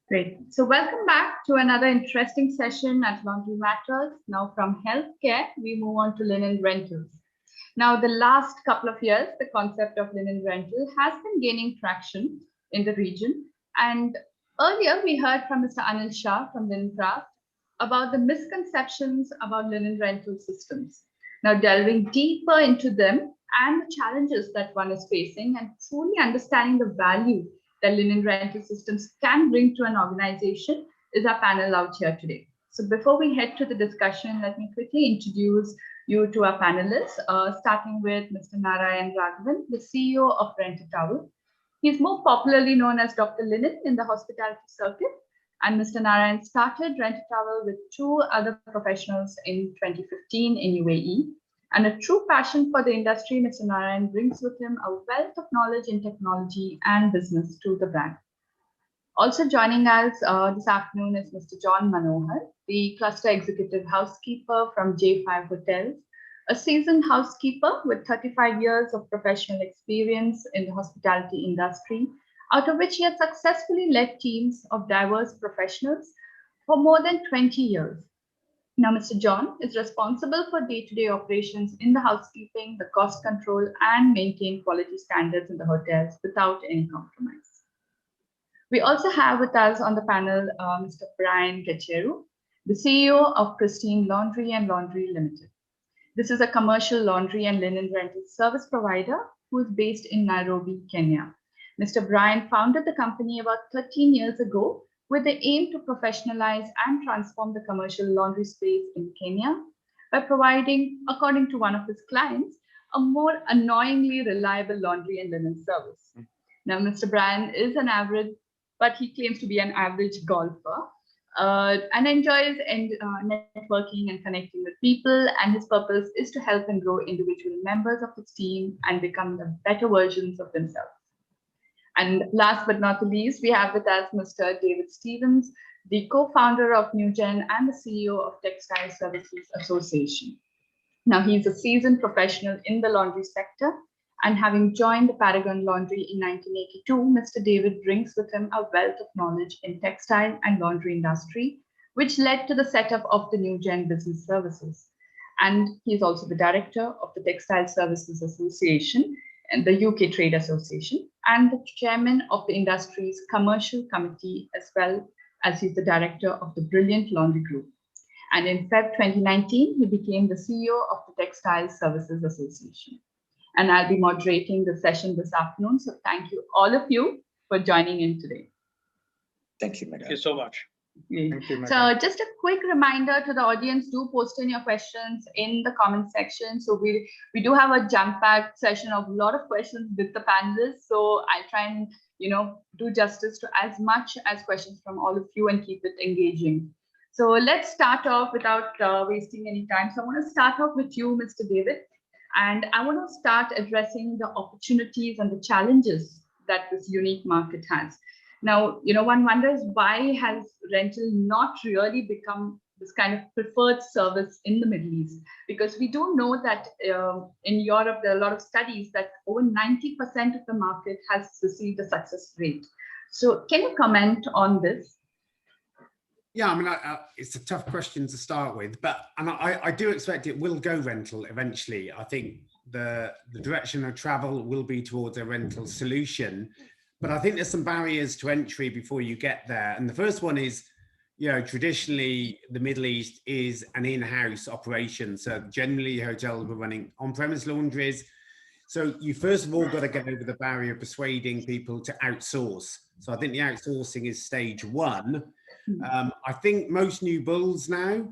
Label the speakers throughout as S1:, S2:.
S1: Great. So welcome back to another interesting session at Laundry Matters. Now from healthcare, we move on to linen rentals. Now, the last couple of years, the concept of linen rental has been gaining traction in the region. And earlier, we heard from Mr. Anil Shah from Linen Craft about the misconceptions about linen rental systems. Now, delving deeper into them and the challenges that one is facing and truly understanding the value that linen rental systems can bring to an organization is our panel out here today. So before we head to the discussion, let me quickly introduce you to our panelists, starting with Mr. Narayan Raghavan, the CEO of Rent a Towel. He's more popularly known as Dr. Linen in the hospitality circuit. And Mr. Narayan started Rent a Towel with two other professionals in 2015 in UAE. And a true passion for the industry, Mr. Narayan brings with him a wealth of knowledge in technology and business to the brand. Also joining us this afternoon is Mr. John Manohar, the cluster executive housekeeper from J5 Hotels, a seasoned housekeeper with 35 years of professional experience in the hospitality industry, out of which he has successfully led teams of diverse professionals for more than 20 years. Now, Mr. John is responsible for day-to-day operations in the housekeeping, the cost control, and maintain quality standards in the hotels without any compromise. We also have with us on the panel Mr. Brian Gacheru, the CEO of Pristine Laundry and Laundry Limited. This is a commercial laundry and linen rental service provider who is based in Nairobi, Kenya. Mr. Brian founded the company about 13 years ago with the aim to professionalize and transform the commercial laundry space in Kenya by providing, according to one of his clients, a more annoyingly reliable laundry and linen service. Now, Mr. Brian is an average, but he claims to be an average golfer and enjoys networking and connecting with people. And his purpose is to help and grow individual members of his team and become the better versions of themselves. And last but not the least, we have with us Mr. David Stevens, the co-founder of NewGen and the CEO of Textile Services Association. Now, he's a seasoned professional in the laundry sector, and having joined the Paragon Laundry in 1982, Mr. David brings with him a wealth of knowledge in textile and laundry industry, which led to the setup of the NewGen Business Services. And he's also the director of the Textile Services Association and the UK Trade Association, and the chairman of the industry's commercial committee, as well as he's the director of the Brilliant Laundry Group. And in Feb 2019, he became the CEO of the Textile Services Association. And I'll be moderating the session this afternoon. So thank you, all of you, for joining in today.
S2: Thank you, madam.
S3: Thank you so much.
S2: Thank you,
S1: So just a quick reminder to the audience, do post in your questions in the comment section. So we do have a jam-packed session of a lot of questions with the panelists. So I'll try and, do justice to as much as questions from all of you and keep it engaging. So let's start off without wasting any time. So I want to start off with you, Mr. David. And I want to start addressing the opportunities and the challenges that this unique market has. Now, one wonders, why has rental not really become this kind of preferred service in the Middle East? Because we do know that in Europe, there are a lot of studies that over 90% of the market has received a success rate. So can you comment on this?
S4: Yeah, I mean, it's a tough question to start with, but I do expect it will go rental eventually. I think the direction of travel will be towards a rental solution, but I think there's some barriers to entry before you get there. And the first one is, traditionally the Middle East is an in-house operation. So generally hotels were running on-premise laundries. So you first of all got to get over the barrier of persuading people to outsource. So I think the outsourcing is stage one. I think most new bulls now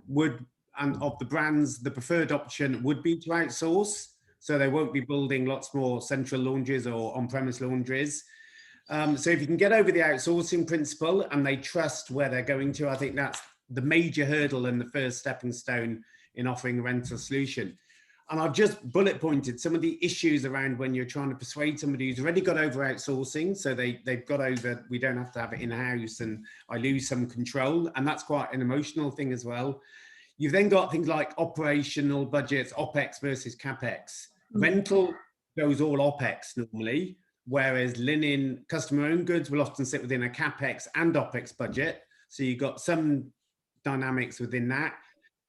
S4: and of the brands, the preferred option would be to outsource. So they won't be building lots more central laundries or on-premise laundries. So if you can get over the outsourcing principle and they trust where they're going to, I think that's the major hurdle and the first stepping stone in offering a rental solution. And I've just bullet pointed some of the issues around when you're trying to persuade somebody who's already got over outsourcing. So they've got over, we don't have to have it in-house and I lose some control. And that's quite an emotional thing as well. You've then got things like operational budgets, OPEX versus CAPEX. Rental goes all OPEX normally. whereas linen customer owned goods will often sit within a CapEx and OpEx budget. So you've got some dynamics within that.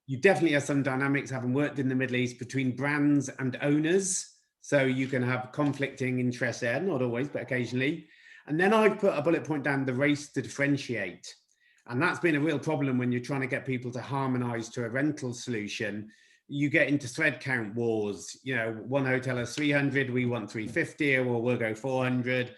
S4: You definitely have some dynamics, having worked in the Middle East, between brands and owners. So you can have conflicting interests there, not always, but occasionally. And then I've put a bullet point down, the race to differentiate. And that's been a real problem when you're trying to get people to harmonize to a rental solution. You get into thread count wars. You know, one hotel has 300, we want 350, or we'll go 400.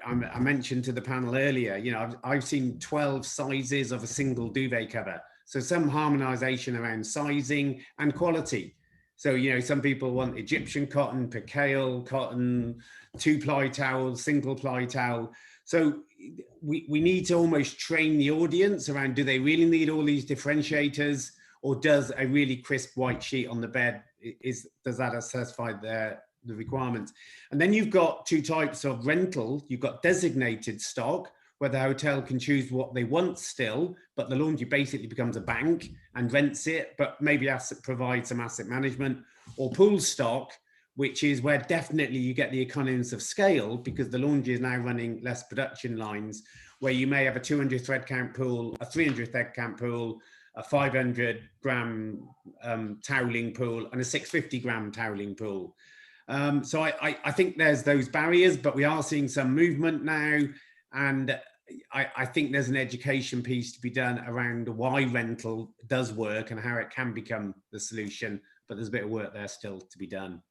S4: I mentioned to the panel earlier, you know, I've seen 12 sizes of a single duvet cover. So some harmonization around sizing and quality. So, you know, some people want Egyptian cotton, percale cotton, 2-ply towel, single-ply towel. So we need to almost train the audience around, do they really need all these differentiators, or does a really crisp white sheet on the bed, does that satisfy the requirements? And then you've got two types of rental. You've got designated stock, where the hotel can choose what they want still, but the laundry basically becomes a bank and rents it, but maybe provides some asset management, or pool stock, which is where definitely you get the economies of scale, because the laundry is now running less production lines, where you may have a 200 thread count pool, a 300 thread count pool, a 500 gram toweling pool, and a 650 gram toweling pool. So I think there's those barriers, but we are seeing some movement now. And I think there's an education piece to be done around why rental does work and how it can become the solution, but there's a bit of work there still to be done.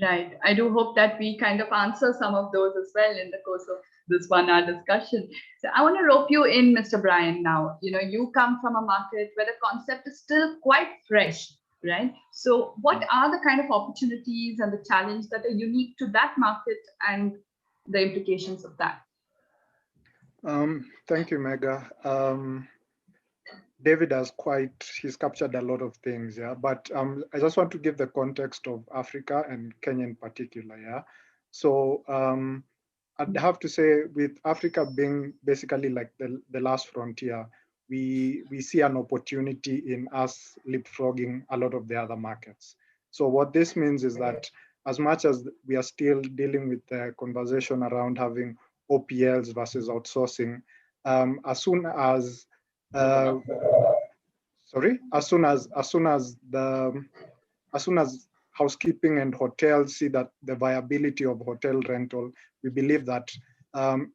S1: Right. I do hope that we kind of answer some of those as well in the course of this 1 hour discussion. So I want to rope you in, Mr. Brian, now. You know, you come from a market where the concept is still quite fresh, right? So what are the kind of opportunities and the challenges that are unique to that market and the implications of that?
S2: Thank you, Mega. David he's captured a lot of things, yeah. But I just want to give the context of Africa and Kenya in particular, yeah. So I'd have to say, with Africa being basically like the last frontier, we see an opportunity in us leapfrogging a lot of the other markets. So what this means is that as much as we are still dealing with the conversation around having OPLs versus outsourcing, as soon as housekeeping and hotels see that the viability of hotel rental, we believe that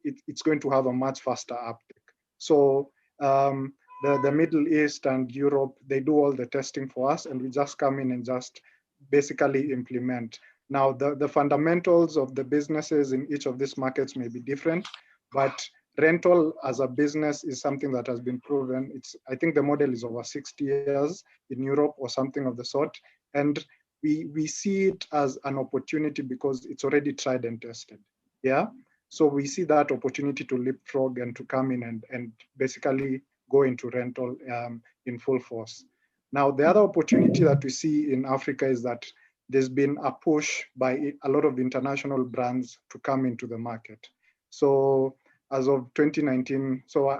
S2: it's going to have a much faster uptake. So the Middle East and Europe, they do all the testing for us, and we just come in and just basically implement. Now, the fundamentals of the businesses in each of these markets may be different, but rental as a business is something that has been proven. I think the model is over 60 years in Europe or something of the sort. And we see it as an opportunity because it's already tried and tested. Yeah. So we see that opportunity to leapfrog and to come in and basically go into rental in full force. Now, the other opportunity that we see in Africa is that there's been a push by a lot of international brands to come into the market. So as of 2019, so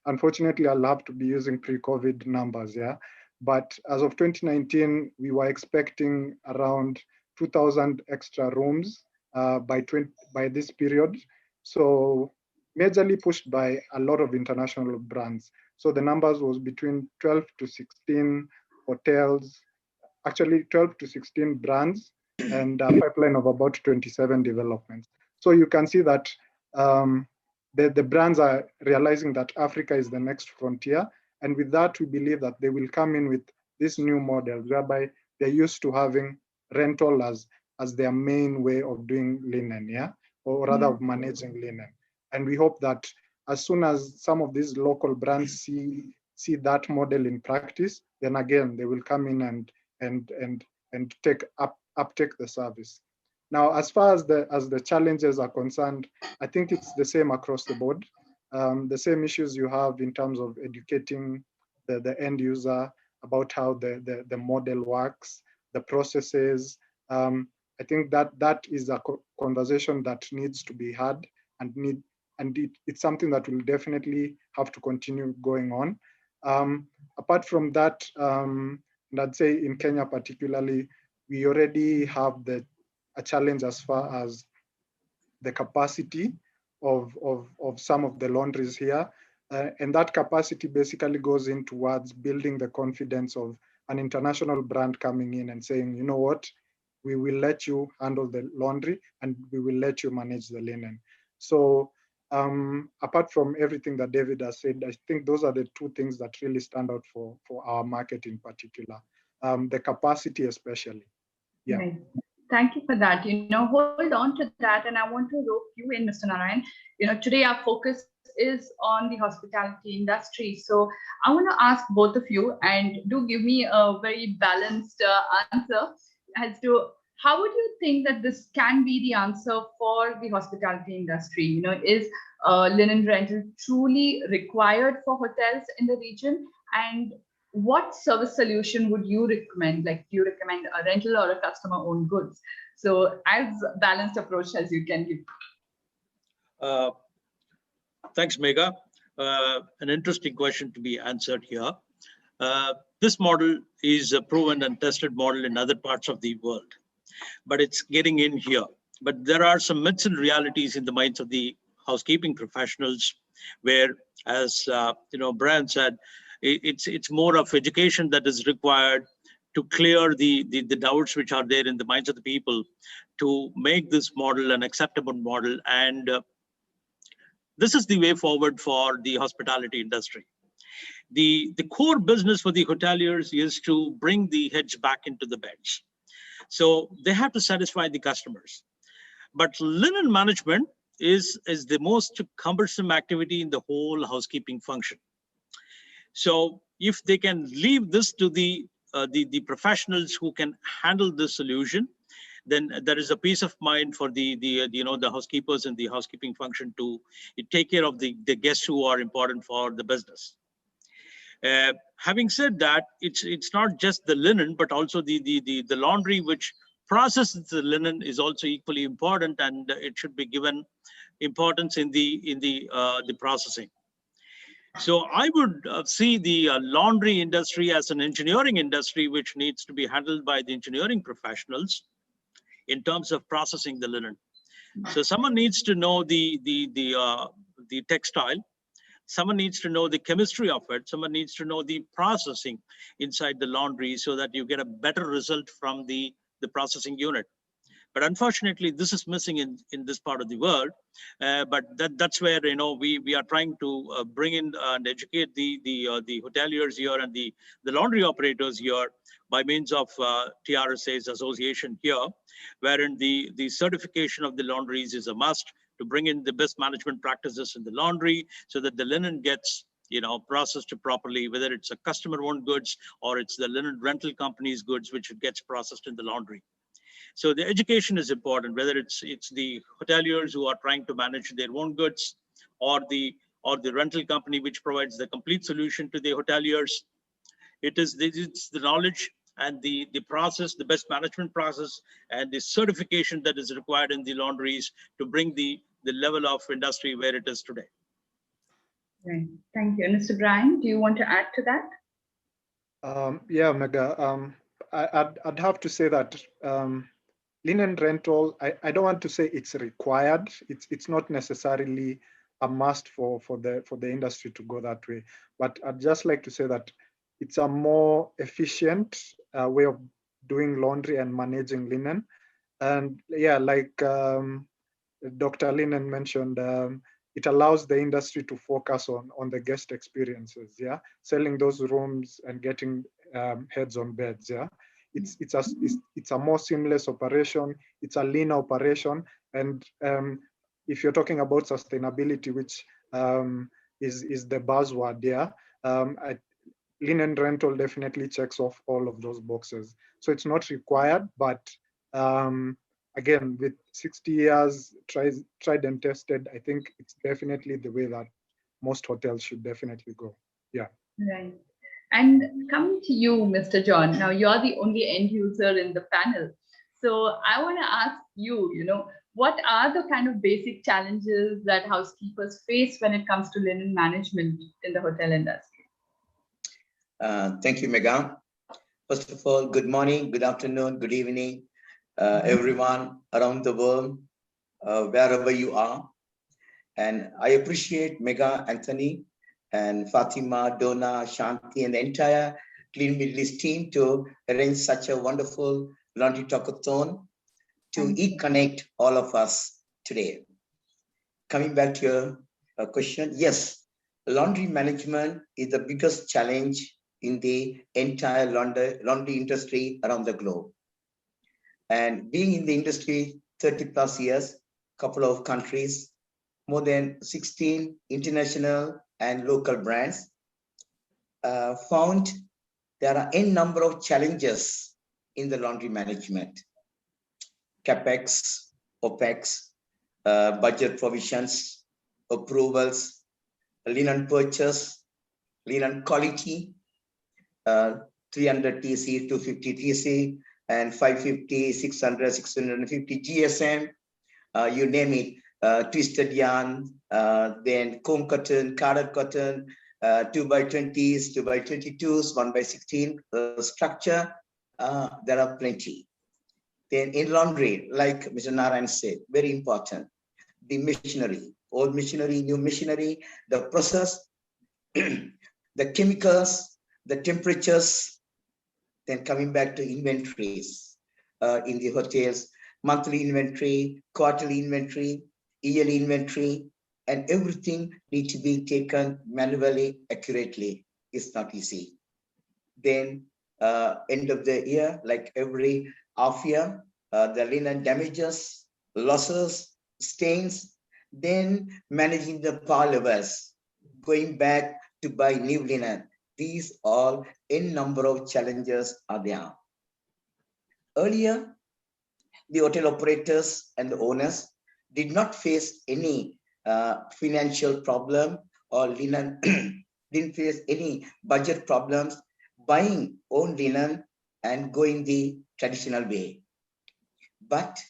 S2: unfortunately, I'll have to be using pre-COVID numbers, yeah. But as of 2019, we were expecting around 2,000 extra rooms by this period. So majorly pushed by a lot of international brands. So the numbers was between 12 to 16 hotels, actually 12 to 16 brands, and a pipeline of about 27 developments. So you can see that the brands are realizing that Africa is the next frontier. And with that, we believe that they will come in with this new model, whereby they're used to having rental as their main way of doing linen, yeah, or rather of managing linen. And we hope that as soon as some of these local brands see that model in practice, then again they will come in and uptake the service. Now, as far as the challenges are concerned, I think it's the same across the board. The same issues you have in terms of educating the end user about how the model works, the processes. I think that is a conversation that needs to be had, and it's something that will definitely have to continue going on. Apart from that, I'd say in Kenya particularly, we already have a challenge as far as the capacity of some of the laundries here. And that capacity basically goes in towards building the confidence of an international brand coming in and saying, you know what, we will let you handle the laundry and we will let you manage the linen. So apart from everything that David has said, I think those are the two things that really stand out for our market in particular, the capacity especially. Yeah.
S1: Right. Thank you for that. Hold on to that. And I want to rope you in, Mr. Narayan. Today our focus is on the hospitality industry. So I want to ask both of you, and do give me a very balanced answer as to how would you think that this can be the answer for the hospitality industry? Is linen rental truly required for hotels in the region? And what service solution would you recommend? Like, do you recommend a rental or a customer-owned goods? So as balanced approach as you can give.
S3: Thanks, Megha. An interesting question to be answered here. This model is a proven and tested model in other parts of the world, but it's getting in here. But there are some myths and realities in the minds of the housekeeping professionals where, as Brian said, it's more of education that is required to clear the doubts which are there in the minds of the people to make this model an acceptable model. And this is the way forward for the hospitality industry. The core business for the hoteliers is to bring the heads back into the beds. So they have to satisfy the customers. But linen management is the most cumbersome activity in the whole housekeeping function. So if they can leave this to the professionals who can handle this solution, then there is a peace of mind for the housekeepers and the housekeeping function to take care of the guests who are important for the business. Having said that, it's not just the linen, but also the laundry which processes the linen is also equally important, and it should be given importance in the processing. So I would see the laundry industry as an engineering industry which needs to be handled by the engineering professionals in terms of processing the linen. So someone needs to know the textile. Someone needs to know the chemistry of it. Someone needs to know the processing inside the laundry so that you get a better result from the processing unit. But unfortunately, this is missing in this part of the world. But that's where we are trying to bring in and educate the hoteliers here and the laundry operators here by means of TRSA's association here, wherein the certification of the laundries is a must to bring in the best management practices in the laundry so that the linen gets processed properly, whether it's a customer-owned goods or it's the linen rental company's goods, which gets processed in the laundry. So the education is important, whether it's the hoteliers who are trying to manage their own goods or the rental company which provides the complete solution to the hoteliers. It's the knowledge and the process, the best management process and the certification that is required in the laundries to bring the level of industry where it is today.
S1: Right. Thank you. And Mr. Brian, do you want to add to that?
S2: Yeah, Megha. I'd have to say that linen rental, I don't want to say it's required. It's not necessarily a must for the industry to go that way. But I'd just like to say that it's a more efficient way of doing laundry and managing linen. And yeah, like Dr. Linen mentioned, it allows the industry to focus on the guest experiences, yeah, selling those rooms and getting heads on beds, yeah. It's a more seamless operation. It's a lean operation, and if you're talking about sustainability, which is the buzzword, yeah, linen rental definitely checks off all of those boxes. So it's not required, but again, with 60 years tried and tested, I think it's definitely the way that most hotels should definitely go. Yeah.
S1: Right. And coming to you, Mr. John, now you're the only end user in the panel. So I want to ask you, what are the kind of basic challenges that housekeepers face when it comes to linen management in the hotel industry?
S5: Thank you, Megha. First of all, good morning, good afternoon, good evening. everyone around the world, wherever you are. And I appreciate Mega, Anthony, and Fatima, Donna, Shanti, and the entire Clean Middle East team to arrange such a wonderful laundry talkathon to connect all of us today. Coming back to your question, yes, laundry management is the biggest challenge in the entire laundry industry around the globe. And being in the industry 30 plus years, couple of countries, more than 16 international and local brands, found there are n number of challenges in the laundry management. CapEx, OpEx, budget provisions, approvals, linen purchase, linen quality, 300 TC, 250 TC, and 550, 600, 650 GSM, you name it, twisted yarn, then comb cotton, carded cotton, 2x20s, 2x22s, 1x16 structure, there are plenty. Then in laundry, like Mr. Narayan said, very important, the machinery, old machinery, new machinery, the process, the chemicals, the temperatures, then coming back to inventories in the hotels, monthly inventory, quarterly inventory, yearly inventory, and everything needs to be taken manually, accurately. It's not easy. Then end of the year, like every half year, the linen damages, losses, stains, then managing the par levels, going back to buy new linen. These all n number of challenges are there. Earlier, the hotel operators and the owners did not face any financial problem or linen, didn't face any budget problems buying own linen and going the traditional way. But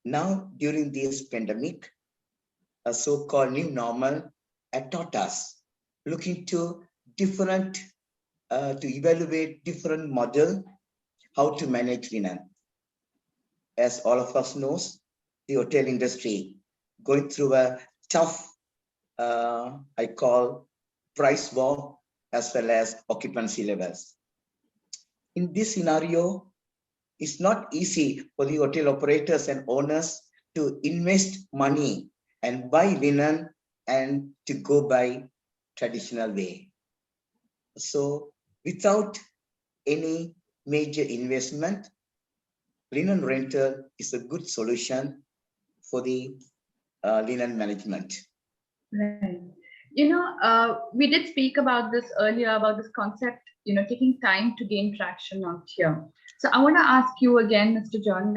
S5: now during this pandemic, a so-called new normal taught us looking to different, to evaluate different model, how to manage linen. As all of us knows, the hotel industry going through a tough, I call price war as well as occupancy levels. In this scenario, it's not easy for the hotel operators and owners to invest money and buy linen and to go by traditional way. So without any major investment, linen rental is a good solution for the linen management.
S1: Right. We did speak about this earlier, about this concept, taking time to gain traction out here. So I want to ask you again, Mr. John,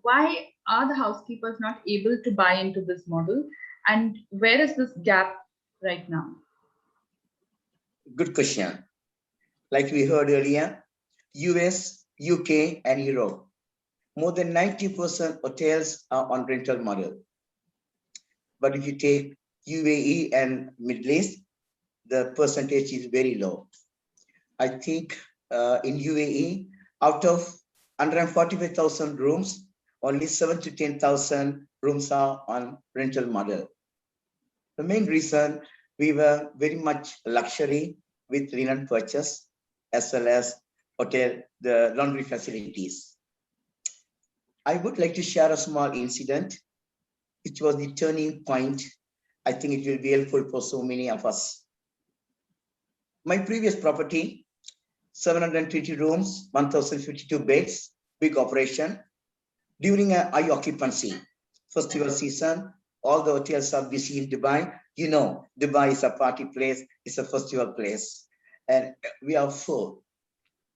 S1: why are the housekeepers not able to buy into this model? And where is this gap right now?
S5: Good question. Like we heard earlier, US, UK, and Europe, more than 90% hotels are on rental model. But if you take UAE and Middle East, the percentage is very low. I think in UAE, out of 145,000 rooms, only 7 to 10,000 rooms are on rental model. The main reason, we were very much luxury with linen purchase as well as hotel, the laundry facilities. I would like to share a small incident, which was the turning point. I think it will be helpful for so many of us. My previous property, 720 rooms, 1,052 beds, big operation. During a high occupancy, festival season, all the hotels are busy in Dubai. Dubai is a party place, it's a festival place, and we are full.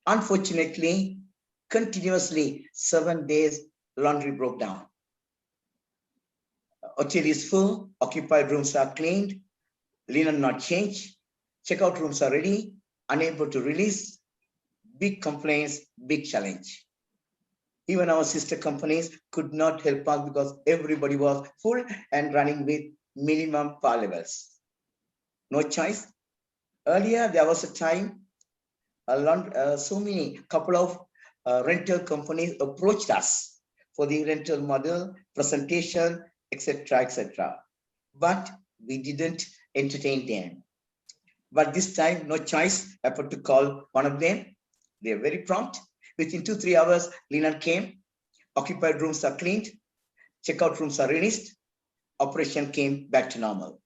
S5: Unfortunately, continuously 7 days, laundry broke down. Hotel is full, occupied rooms are cleaned, linen not changed, checkout rooms are ready, unable to release, big complaints, big challenge. Even our sister companies could not help us because everybody was full and running with minimum par levels. No choice. Earlier, there was a time, couple of rental companies approached us for the rental model, presentation, etc., etc. But we didn't entertain them. But this time, no choice, I put to call one of them. They are very prompt. Within 2-3 hours, linen came, occupied rooms are cleaned, checkout rooms are released, operation came back to normal.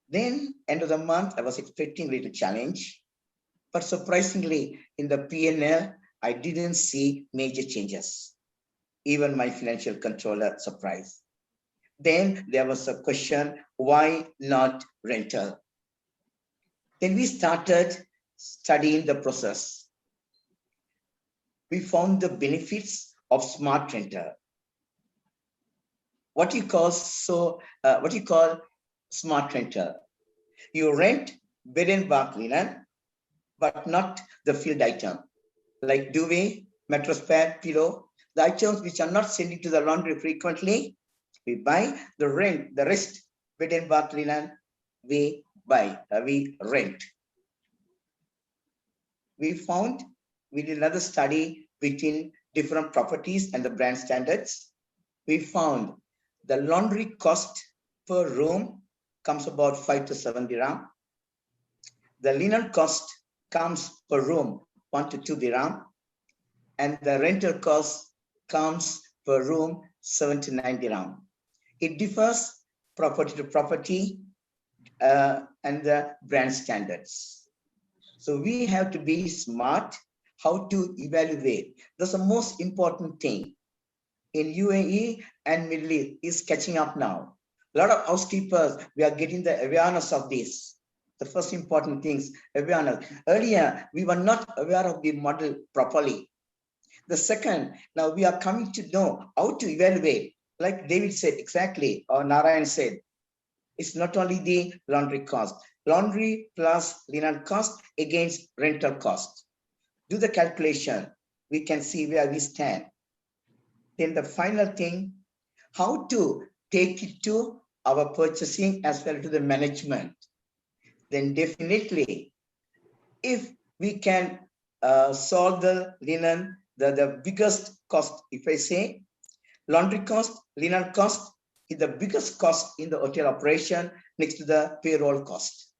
S5: Then, end of the month, I was expecting a little challenge, but surprisingly, in the P&L, I didn't see major changes. Even my financial controller surprised. Then there was a question, why not rental? Then we started studying the process. We found the benefits of smart rental. What you call smart rental? You rent bed and bath linen, but not the filled item, like duvet, mattress pad, pillow, the items which are not sending to the laundry frequently. We buy the rest bed and bath linen, we rent. We did another study between different properties and the brand standards. We found the laundry cost per room comes about 5 to 7 dirham. The linen cost comes per room 1 to 2 dirham. And the rental cost comes per room 7 to 9 dirham. It differs property to property and the brand standards. So we have to be smart how to evaluate. That's the most important thing. In UAE and Middle East is catching up now. A lot of housekeepers, we are getting the awareness of this. The first important things, awareness. Earlier, we were not aware of the model properly. The second, now we are coming to know how to evaluate. Like David said exactly, or Narayan said, it's not only the laundry cost. Laundry plus linen cost against rental cost. Do the calculation. We can see where we stand. Then the final thing, how to take it to our purchasing as well to the management. Then definitely, if we can solve the linen, the biggest cost, if I say, laundry cost, linen cost is the biggest cost in the hotel operation next to the payroll cost.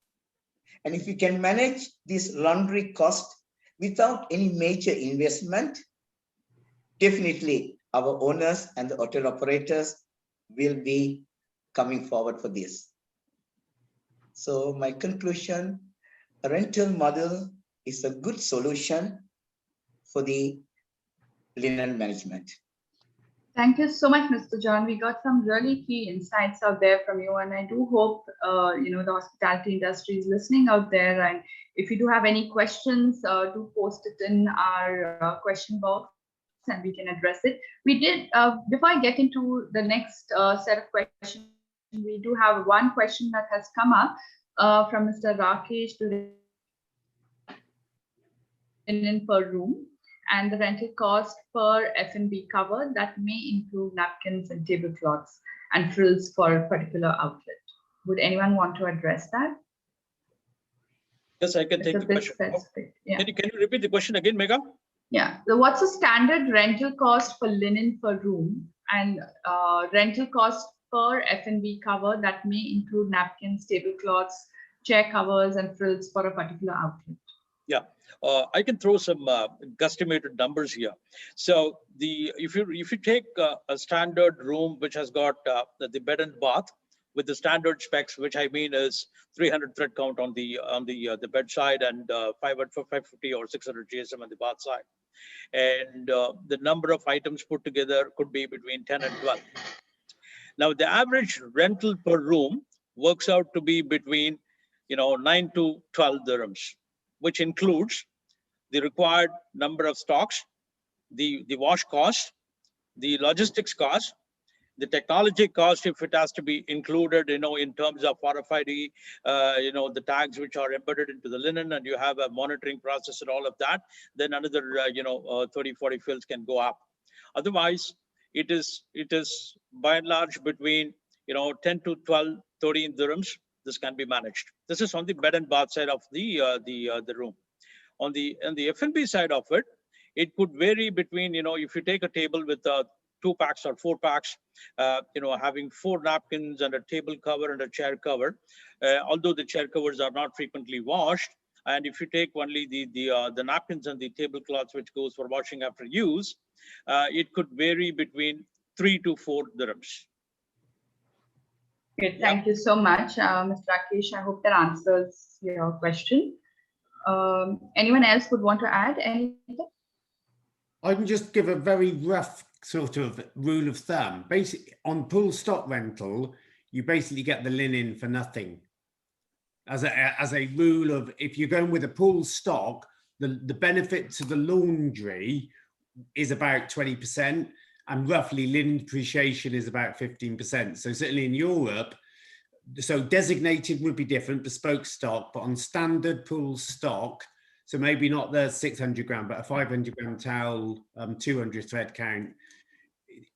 S5: And if we can manage this laundry cost without any major investment, definitely our owners and the hotel operators will be coming forward for this. So my conclusion, a rental model is a good solution for the linen management.
S1: Thank you so much, Mr. John. We got some really key insights out there from you, and I do hope the hospitality industry is listening out there. And if you do have any questions, do post it in our question box, and we can address it. We did before I get into the next set of questions, we do have one question that has come up from Mr. Rakesh to linen per room, and the rental cost per F&B cover that may include napkins and tablecloths and frills for a particular outlet. Would anyone want to address that?
S3: Yes, I can take the question.
S1: Yeah.
S3: Can you repeat the question again, Megha?
S1: Yeah. So what's the standard rental cost for linen per room and rental cost per F&B cover that may include napkins, tablecloths, chair covers, and frills for a particular outlet?
S3: Yeah, I can throw some guesstimated numbers here. So if you take a standard room which has got the bed and bath with the standard specs, which I mean is 300 thread count on the bed side and 550 or 600 GSM on the bath side, and the number of items put together could be between 10 and 12. Now the average rental per room works out to be between 9 to 12 dirhams, which includes the required number of stocks, the wash cost, the logistics cost, the technology cost, if it has to be included, in terms of RFID, the tags which are embedded into the linen, and you have a monitoring process and all of that, then another, 30, 40 fills can go up. Otherwise, it is by and large between, 10 to 12, 13 dirhams. This can be managed. This is on the bed and bath side of the room. On the F&B side of it, it could vary between, if you take a table with 2 packs or 4 packs, having 4 napkins and a table cover and a chair cover, although the chair covers are not frequently washed. And if you take only the napkins and the tablecloths, which goes for washing after use, it could vary between 3 to 4 dirhams.
S1: Okay, thank you so much, Mr. Rakesh. I hope that answers your question. Anyone else would want to add anything?
S4: I can just give a very rough sort of rule of thumb. Basically, on pool stock rental, you basically get the linen for nothing. As a rule of, if you're going with a pool stock, the benefit to the laundry is about 20%, and roughly linen depreciation is about 15%. So certainly in Europe, so designated would be different, bespoke stock, but on standard pool stock, so maybe not the 600 gram, but a 500 gram towel, 200 thread count.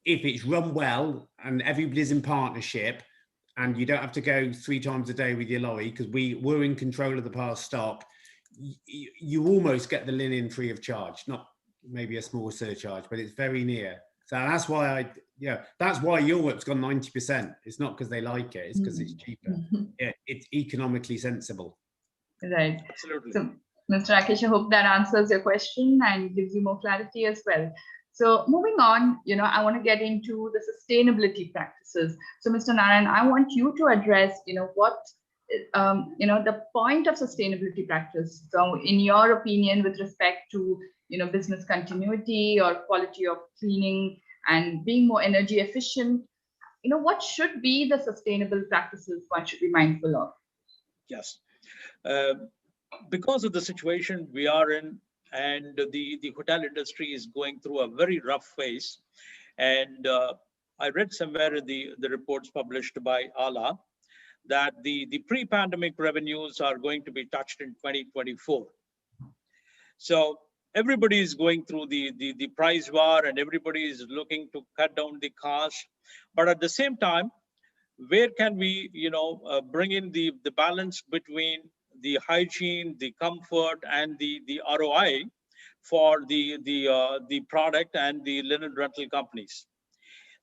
S4: If it's run well and everybody's in partnership, and you don't have to go 3 times a day with your lorry, because we're in control of the past stock, you almost get the linen free of charge, not maybe a small surcharge, but it's very near. So that's why that's why Europe's gone 90%. It's not because they like it, it's because it's cheaper. Yeah, it's economically sensible.
S1: Right.
S3: Absolutely.
S1: So, Mr. Rakesh, I hope that answers your question and gives you more clarity as well. So moving on, I want to get into the sustainability practices. So Mr. Narayan, I want you to address, what, the point of sustainability practice. So in your opinion, with respect to, business continuity or quality of cleaning and being more energy efficient, what should be the sustainable practices one should be mindful of?
S3: Yes. Because of the situation we are in, and the hotel industry is going through a very rough phase. And I read somewhere in the reports published by ALA that the pre-pandemic revenues are going to be touched in 2024. So everybody is going through the price war, and everybody is looking to cut down the cost. But at the same time, where can we, bring in the balance between the hygiene, the comfort, and the ROI for the product and the linen rental companies?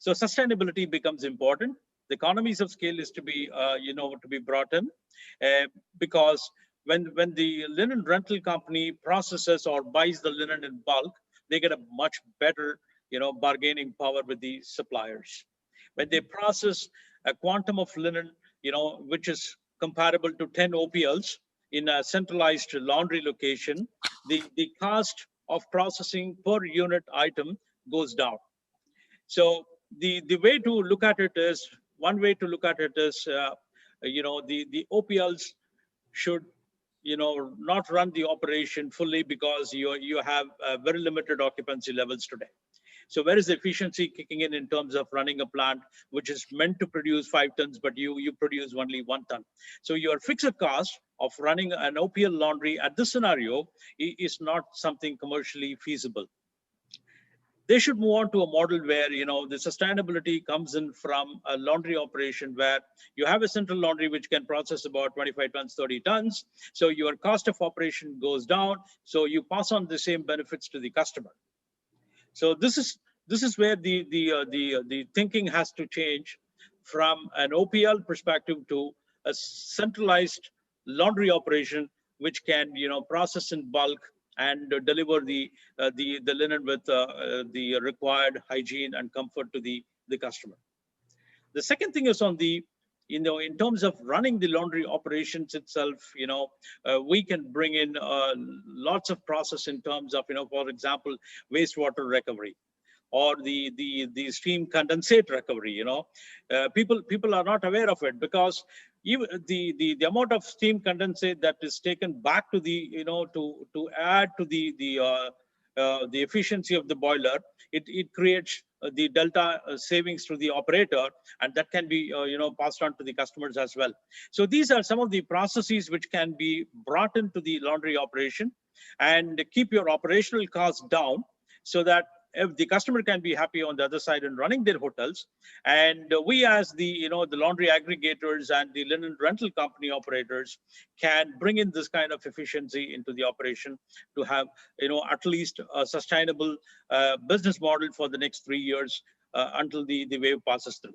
S3: So sustainability becomes important. The economies of scale is to be to be brought in, because when the linen rental company processes or buys the linen in bulk, they get a much better bargaining power with the suppliers. When they process a quantum of linen, which is comparable to 10 OPLs in a centralized laundry location, the cost of processing per unit item goes down. So the way to look at it is, one way to look at it is, the OPLs should, not run the operation fully, because you have very limited occupancy levels today. So where is the efficiency kicking in terms of running a plant which is meant to produce 5 tons, but you produce only 1 ton? So your fixed cost of running an OPL laundry at this scenario is not something commercially feasible. They should move on to a model where, the sustainability comes in from a laundry operation where you have a central laundry which can process about 25 tons, 30 tons. So your cost of operation goes down. So you pass on the same benefits to the customer. So this is where the thinking has to change from an OPL perspective to a centralized laundry operation, which can process in bulk and deliver the linen with the required hygiene and comfort to the customer. The second thing is on the in terms of running the laundry operations itself, we can bring in lots of process in terms of, for example, wastewater recovery, or the steam condensate recovery. People are not aware of it, because even the amount of steam condensate that is taken back to the to add to the efficiency of the boiler, it creates the delta savings to the operator, and that can be passed on to the customers as well. So these are some of the processes which can be brought into the laundry operation and keep your operational costs down, so that if the customer can be happy on the other side and running their hotels, and we as the the laundry aggregators and the linen rental company operators can bring in this kind of efficiency into the operation to have at least a sustainable business model for the next 3 years until the wave passes through.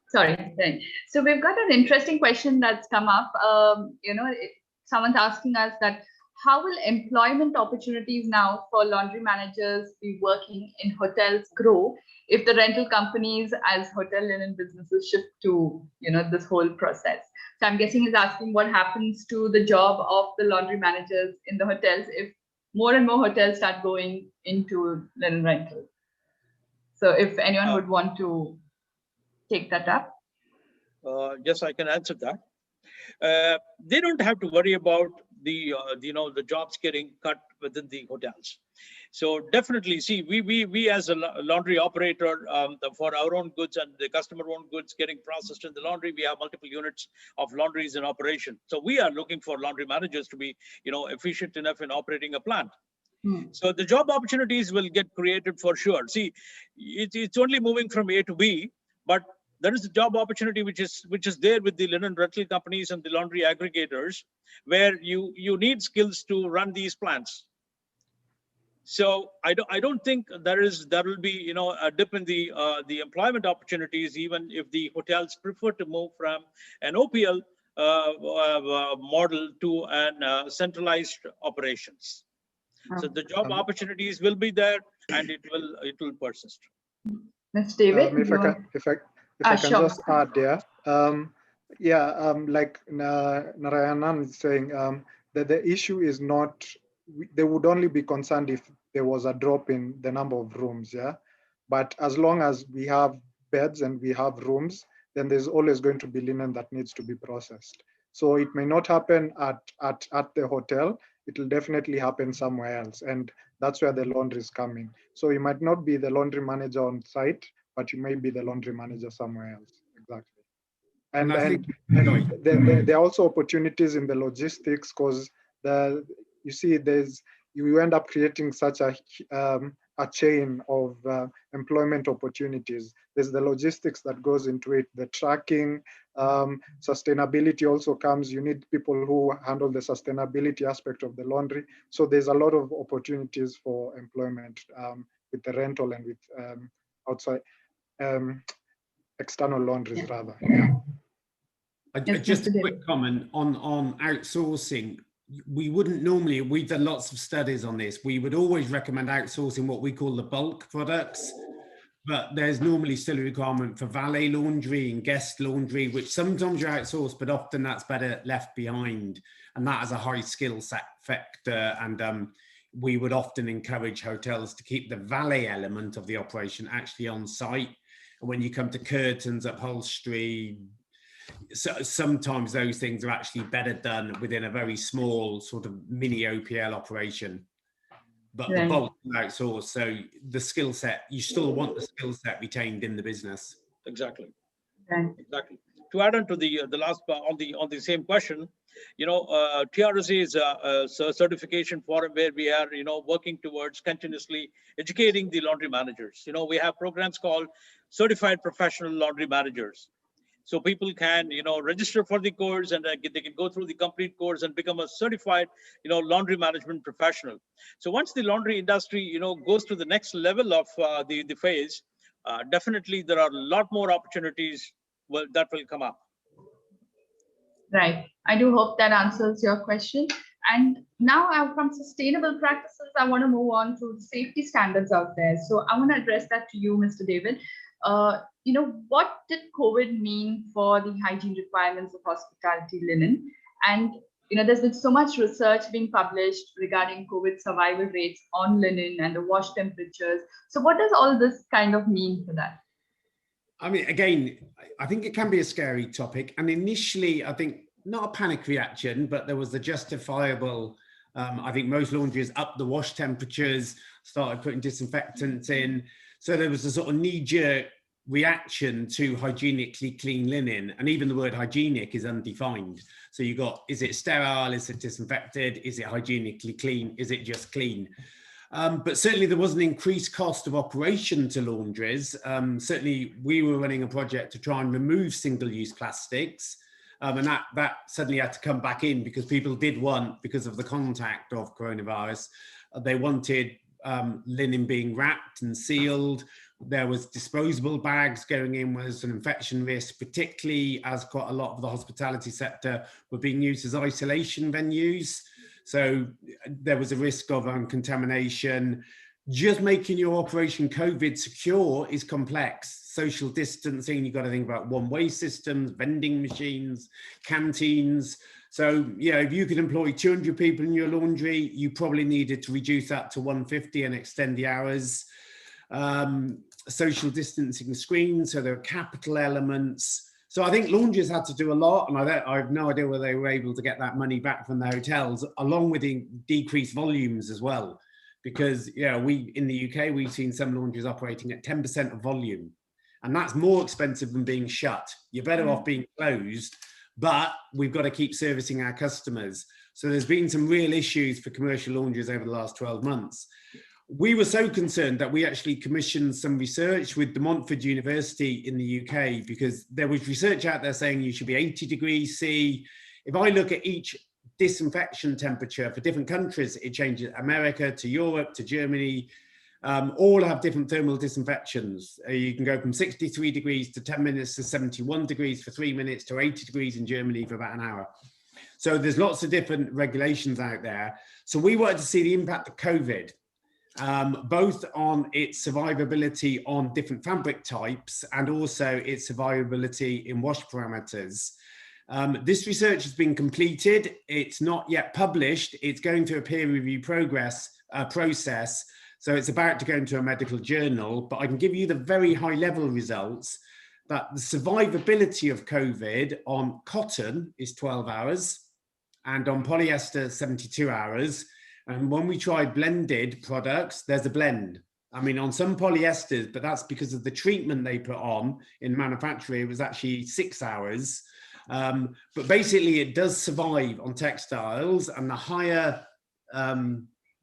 S1: Sorry. So we've got an interesting question that's come up. Someone's asking us that how will employment opportunities now for laundry managers be working in hotels grow if the rental companies as hotel linen businesses shift to this whole process? So I'm guessing he's asking what happens to the job of the laundry managers in the hotels if more and more hotels start going into linen rental. So if anyone would want to take that up.
S3: Yes, I can answer that. They don't have to worry about the jobs getting cut within the hotels. So definitely, see, we as a laundry operator for our own goods and the customer own goods getting processed in the laundry, we have multiple units of laundries in operation. So we are looking for laundry managers to be efficient enough in operating a plant. So the job opportunities will get created for sure. See, it's only moving from A to B, but there is a job opportunity which is there with the linen rental companies and the laundry aggregators, where you need skills to run these plants. So I don't think there will be a dip in the employment opportunities, even if the hotels prefer to move from an OPL model to an centralized operations. So the job opportunities will be there, and it will persist.
S1: Ms. David,
S2: if I can just add there, like Narayanan is saying, that the issue is not, they would only be concerned if there was a drop in the number of rooms, yeah. But as long as we have beds and we have rooms, then there's always going to be linen that needs to be processed. So it may not happen at the hotel. It will definitely happen somewhere else, and that's where the laundry is coming. So you might not be the laundry manager on site, but you may be the laundry manager somewhere else. Exactly. And there are also opportunities in the logistics, because you see you end up creating such a chain of employment opportunities. There's the logistics that goes into it, the tracking, sustainability also comes. You need people who handle the sustainability aspect of the laundry. So there's a lot of opportunities for employment with the rental and with outside external laundries rather. Yeah.
S4: Just a quick comment on outsourcing. We wouldn't normally, we've done lots of studies on this. We would always recommend outsourcing what we call the bulk products, but there's normally still a requirement for valet laundry and guest laundry, which sometimes you outsource, but often that's better left behind. And that has a high skill set factor. And we would often encourage hotels to keep the valet element of the operation actually on site. And when you come to curtains, upholstery, so sometimes those things are actually better done within a very small sort of mini OPL operation, but the bulk is outsourced. So the skill set, you still want the skill set retained in the business.
S3: Exactly. Exactly. To add on to the last part on the same question, TRSA is a certification forum where we are working towards continuously educating the laundry managers. We have programs called Certified Professional Laundry Managers. So people can, register for the course, and they can go through the complete course and become a certified, laundry management professional. So once the laundry industry, goes to the next level of the phase, definitely there are a lot more opportunities that will come up.
S1: Right. I do hope that answers your question. And now from sustainable practices, I want to move on to safety standards out there. So I want to address that to you, Mr. David. What did COVID mean for the hygiene requirements of hospitality linen? And, there's been so much research being published regarding COVID survival rates on linen and the wash temperatures. So what does all this kind of mean for that?
S4: I mean, again, I think it can be a scary topic. And initially, I think not a panic reaction, but there was the justifiable, I think most laundries upped the wash temperatures, started putting disinfectants in. So there was a sort of knee-jerk reaction to hygienically clean linen, and even the word hygienic is undefined. So you got, is it sterile, is it disinfected, is it hygienically clean, is it just clean? But certainly there was an increased cost of operation to laundries. Certainly we were running a project to try and remove single-use plastics, and that suddenly had to come back in because people did want, because of the contact of coronavirus, they wanted linen being wrapped and sealed. There was disposable bags going in, was an infection risk, particularly as quite a lot of the hospitality sector were being used as isolation venues. So there was a risk of contamination. Just making your operation COVID secure is complex. Social distancing, you've got to think about one-way systems, vending machines, canteens. So, yeah, if you could employ 200 people in your laundry, you probably needed to reduce that to 150 and extend the hours. Social distancing screens, so there are capital elements. So I think laundries had to do a lot, and I have no idea whether they were able to get that money back from the hotels, along with the decreased volumes as well. Because, yeah, we in the UK, we've seen some laundries operating at 10% of volume, and that's more expensive than being shut. You're better off being closed, but we've got to keep servicing our customers. So there's been some real issues for commercial laundries over the last 12 months. We were so concerned that we actually commissioned some research with the Montfort University in the UK, because there was research out there saying you should be 80 degrees C. If I look at each disinfection temperature for different countries, it changes. America to Europe to Germany, all have different thermal disinfections. You can go from 63 degrees to 10 minutes to 71 degrees for 3 minutes to 80 degrees in Germany for about an hour. So there's lots of different regulations out there. So we wanted to see the impact of COVID, both on its survivability on different fabric types and also its survivability in wash parameters. This research has been completed. It's not yet published. It's going through a peer review process. So it's about to go into a medical journal, but I can give you the very high level results that the survivability of COVID on cotton is 12 hours and on polyester 72 hours. And when we try blended products, there's a blend. I mean, on some polyesters, but that's because of the treatment they put on in manufacturing, it was actually 6 hours. But basically it does survive on textiles, and the higher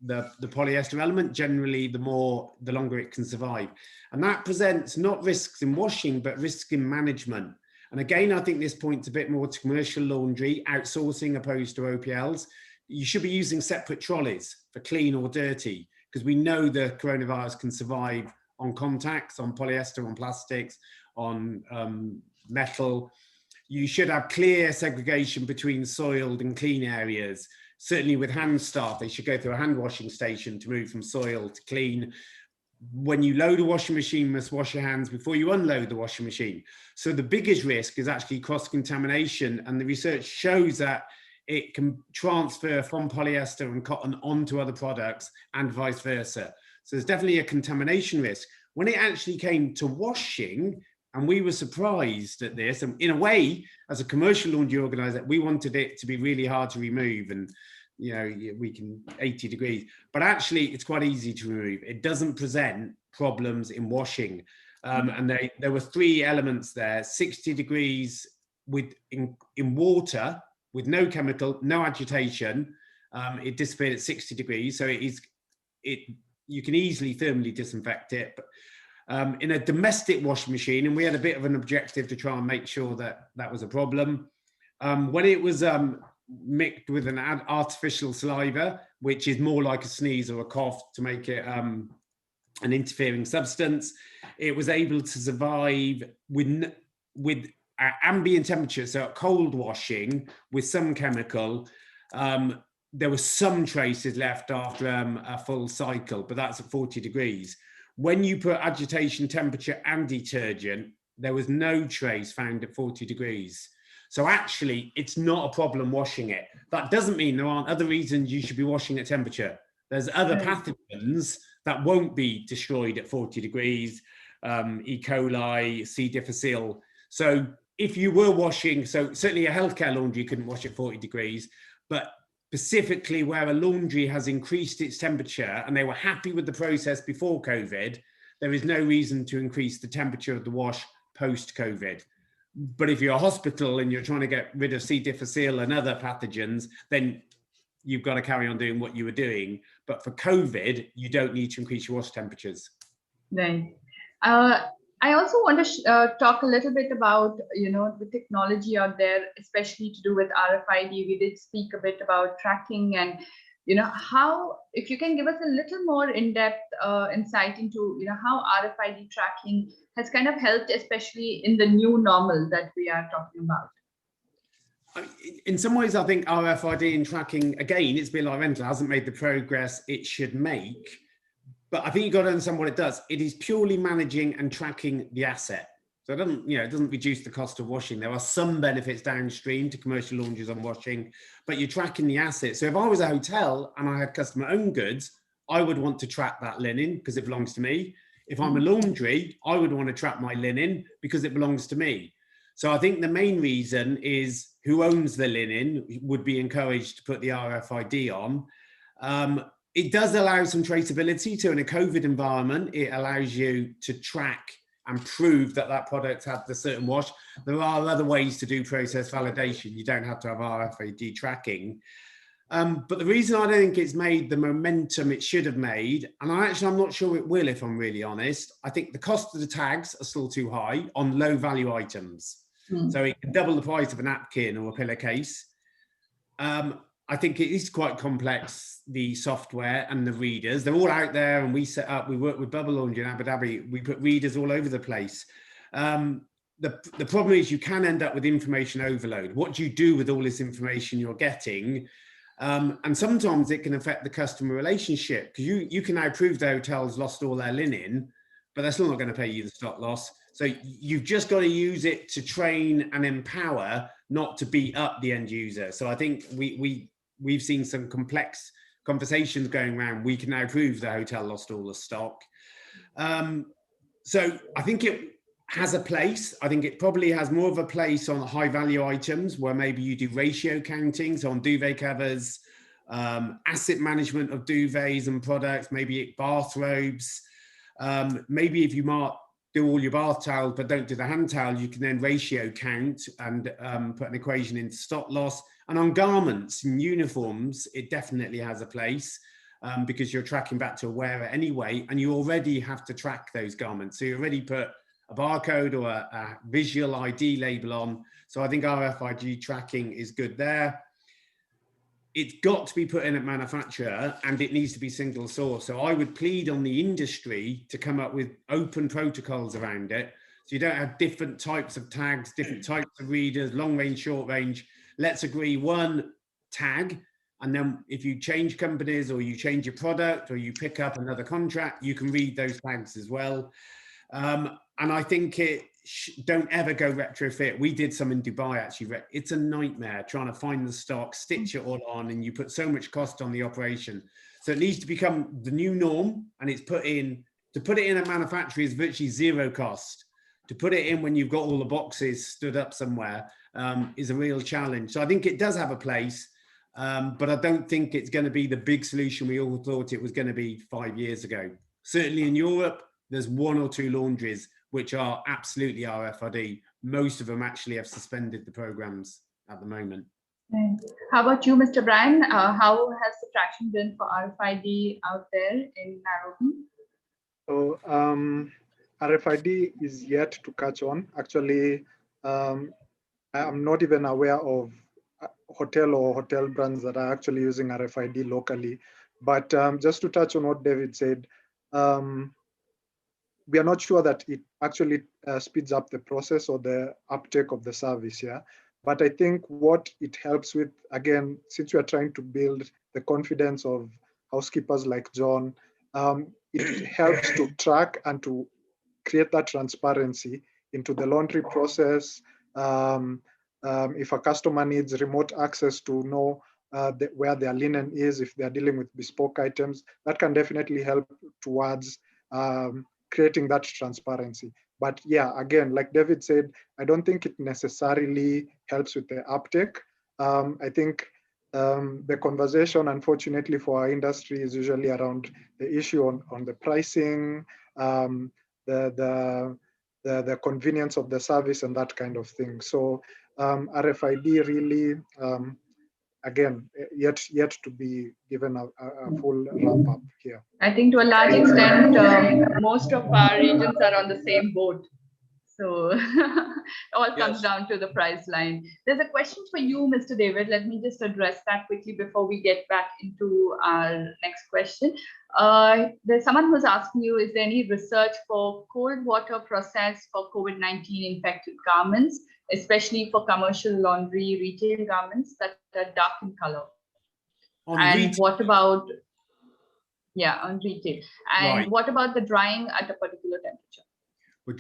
S4: the polyester element, generally the longer it can survive. And that presents not risks in washing, but risks in management. And again, I think this points a bit more to commercial laundry, outsourcing opposed to OPLs. You should be using separate trolleys for clean or dirty, because we know the coronavirus can survive on contacts, on polyester, on plastics, on metal. You should have clear segregation between soiled and clean areas. Certainly with hand staff, they should go through a hand washing station to move from soil to clean. When you load a washing machine, you must wash your hands before you unload the washing machine. So the biggest risk is actually cross-contamination, and the research shows that it can transfer from polyester and cotton onto other products and vice versa. So there's definitely a contamination risk. When it actually came to washing, and we were surprised at this, and in a way, as a commercial laundry organizer, we wanted it to be really hard to remove, and you know, we can 80 degrees, but actually it's quite easy to remove. It doesn't present problems in washing. And there were 3 elements there: 60 degrees in water, with no chemical, no agitation. It disappeared at 60 degrees. So you can easily thermally disinfect it. But in a domestic washing machine, and we had a bit of an objective to try and make sure that that was a problem. When it was mixed with an artificial saliva, which is more like a sneeze or a cough to make it an interfering substance, it was able to survive with ambient temperature. So at cold washing with some chemical, there were some traces left after a full cycle, but that's at 40 degrees. When you put agitation, temperature and detergent, there was no trace found at 40 degrees. So actually, it's not a problem washing it. That doesn't mean there aren't other reasons you should be washing at temperature. There's other pathogens that won't be destroyed at 40 degrees, E. coli, C. difficile. So if you were washing, so certainly a healthcare laundry couldn't wash at 40 degrees, but specifically where a laundry has increased its temperature and they were happy with the process before COVID, there is no reason to increase the temperature of the wash post-COVID. But if you're a hospital and you're trying to get rid of C. difficile and other pathogens, then you've got to carry on doing what you were doing. But for COVID, you don't need to increase your wash temperatures.
S1: Right. I also want to talk a little bit about, the technology out there, especially to do with RFID. We did speak a bit about tracking and, how, if you can give us a little more in-depth insight into, how RFID tracking has kind of helped, especially in the new normal that we are talking about.
S4: In some ways, I think RFID and tracking, again, it's been like rental, hasn't made the progress it should make. But I think you've got to understand what it does. It is purely managing and tracking the asset. So it doesn't reduce the cost of washing. There are some benefits downstream to commercial laundries on washing, but you're tracking the asset. So if I was a hotel and I had customer-owned goods, I would want to track that linen because it belongs to me. If I'm a laundry, I would want to track my linen because it belongs to me. So I think the main reason is who owns the linen would be encouraged to put the RFID on. It does allow some traceability. So in a COVID environment, it allows you to track and prove that that product had the certain wash. There are other ways to do process validation. You don't have to have RFID tracking. But the reason I don't think it's made the momentum it should have made, and I'm not sure it will, if I'm really honest, I think the cost of the tags are still too high on low value items. So it can double the price of a napkin or a pillowcase. I think it is quite complex, the software and the readers. They're all out there, and we work with Bubble Laundry in Abu Dhabi. We put readers all over the place. The problem is you can end up with information overload. What do you do with all this information you're getting? And sometimes it can affect the customer relationship, because you can now prove the hotel's lost all their linen, but they're still not going to pay you the stock loss. So you've just got to use it to train and empower, not to beat up the end user. So I think we've seen some complex conversations going around. We can now prove the hotel lost all the stock. So I think it has a place. I think it probably has more of a place on high value items where maybe you do ratio counting. So on duvet covers, asset management of duvets and products, maybe bathrobes. Maybe if you do all your bath towels but don't do the hand towel, you can then ratio count and put an equation into stock loss. And on garments and uniforms, it definitely has a place because you're tracking back to a wearer anyway, and you already have to track those garments. So you already put a barcode or a visual ID label on. So I think RFID tracking is good there. It's got to be put in at manufacturer, and it needs to be single source. So I would plead on the industry to come up with open protocols around it. So you don't have different types of tags, different types of readers, long range, short range. Let's agree one tag. And then if you change companies or you change your product or you pick up another contract, you can read those tags as well. And I think don't ever go retrofit. We did some in Dubai, actually. It's a nightmare trying to find the stock, stitch it all on, and you put so much cost on the operation. So it needs to become the new norm, and it's to put it in a manufacturer is virtually zero cost. To put it in when you've got all the boxes stood up somewhere is a real challenge. So I think it does have a place, but I don't think it's going to be the big solution we all thought it was going to be 5 years ago. Certainly in Europe, there's 1 or 2 laundries which are absolutely RFID. Most of them actually have suspended the programs at the moment.
S1: How about you, Mr. Brian? How has the traction been for RFID out there in Nairobi?
S2: So RFID is yet to catch on. Actually, I'm not even aware of hotel brands that are actually using RFID locally. But just to touch on what David said, we are not sure that it actually speeds up the process or the uptake of the service, yeah. But I think what it helps with, again, since we are trying to build the confidence of housekeepers like John, it helps to track and to create that transparency into the laundry process. If a customer needs remote access to know where their linen is, if they're dealing with bespoke items, that can definitely help towards creating that transparency. But yeah, again, like David said, I don't think it necessarily helps with the uptake. I think the conversation, unfortunately, for our industry is usually around the issue on the pricing, the convenience of the service and that kind of thing. So RFID really, again, yet to be given a full wrap up here.
S1: I think to a large extent, most of our regions are on the same boat. So all comes down to the price line. There's a question for you, Mr. David. Let me just address that quickly before we get back into our next question. There's someone who's asking you, is there any research for cold water process for COVID-19 infected garments, especially for commercial laundry, retail garments that are dark in color? And what about, on retail? And what about the drying at a particular temperature?
S4: Well,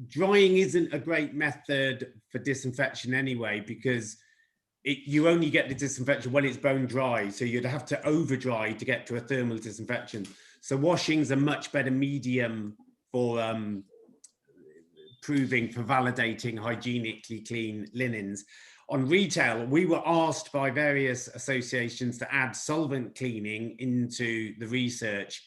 S4: drying isn't a great method for disinfection anyway, because you only get the disinfection when it's bone dry. So you'd have to over dry to get to a thermal disinfection. So washing's a much better medium for validating hygienically clean linens. On retail, we were asked by various associations to add solvent cleaning into the research.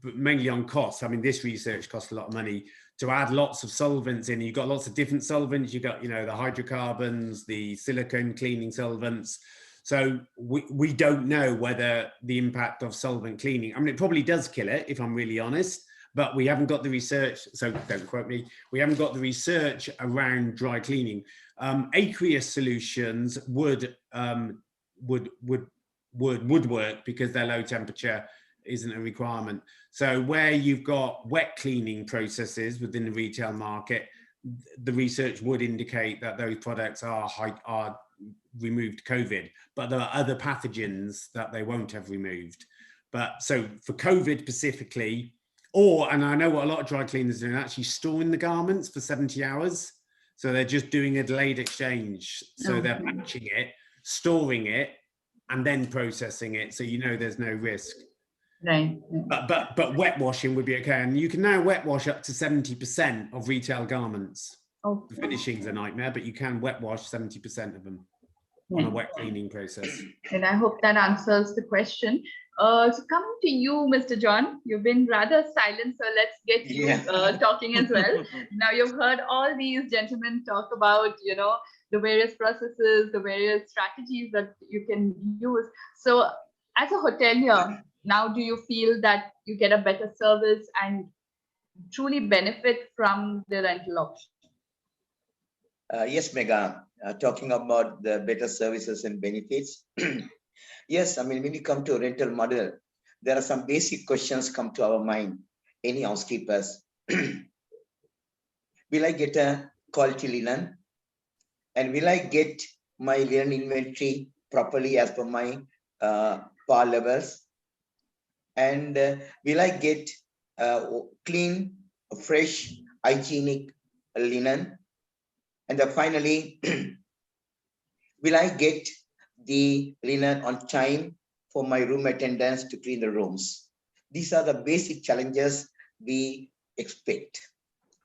S4: But mainly on costs. I mean, this research costs a lot of money to add lots of solvents in. You've got lots of different solvents. You've got, the hydrocarbons, the silicone cleaning solvents. So we don't know whether the impact of solvent cleaning, I mean, it probably does kill it, if I'm really honest, but we haven't got the research. So don't quote me. We haven't got the research around dry cleaning. Aqueous solutions would work because they're low temperature isn't a requirement. So where you've got wet cleaning processes within the retail market, the research would indicate that those products are removed COVID, but there are other pathogens that they won't have removed. But so for COVID specifically, and I know what a lot of dry cleaners are doing, actually storing the garments for 70 hours. So they're just doing a delayed exchange. So they're patching it, storing it, and then processing it. So there's no risk.
S1: Right.
S4: But wet washing would be okay, and you can now wet wash up to 70% of retail garments.
S1: Oh,
S4: the finishing's a nightmare, but you can wet wash 70% of them on a wet cleaning process.
S1: And I hope that answers the question. So coming to you, Mr. John, you've been rather silent, so let's get you talking as well. Now you've heard all these gentlemen talk about, the various processes, the various strategies that you can use. So as a hotelier, now do you feel that you get a better service and truly benefit from the rental option?
S5: Yes, Megha, talking about the better services and benefits. Yes, I mean, when you come to a rental model, there are some basic questions come to our mind, any housekeepers. Will I get a quality linen? And will I get my linen inventory properly as per my PAR levels? And will I get clean, fresh, hygienic linen? And then finally, will I get the linen on time for my room attendants to clean the rooms? These are the basic challenges we expect,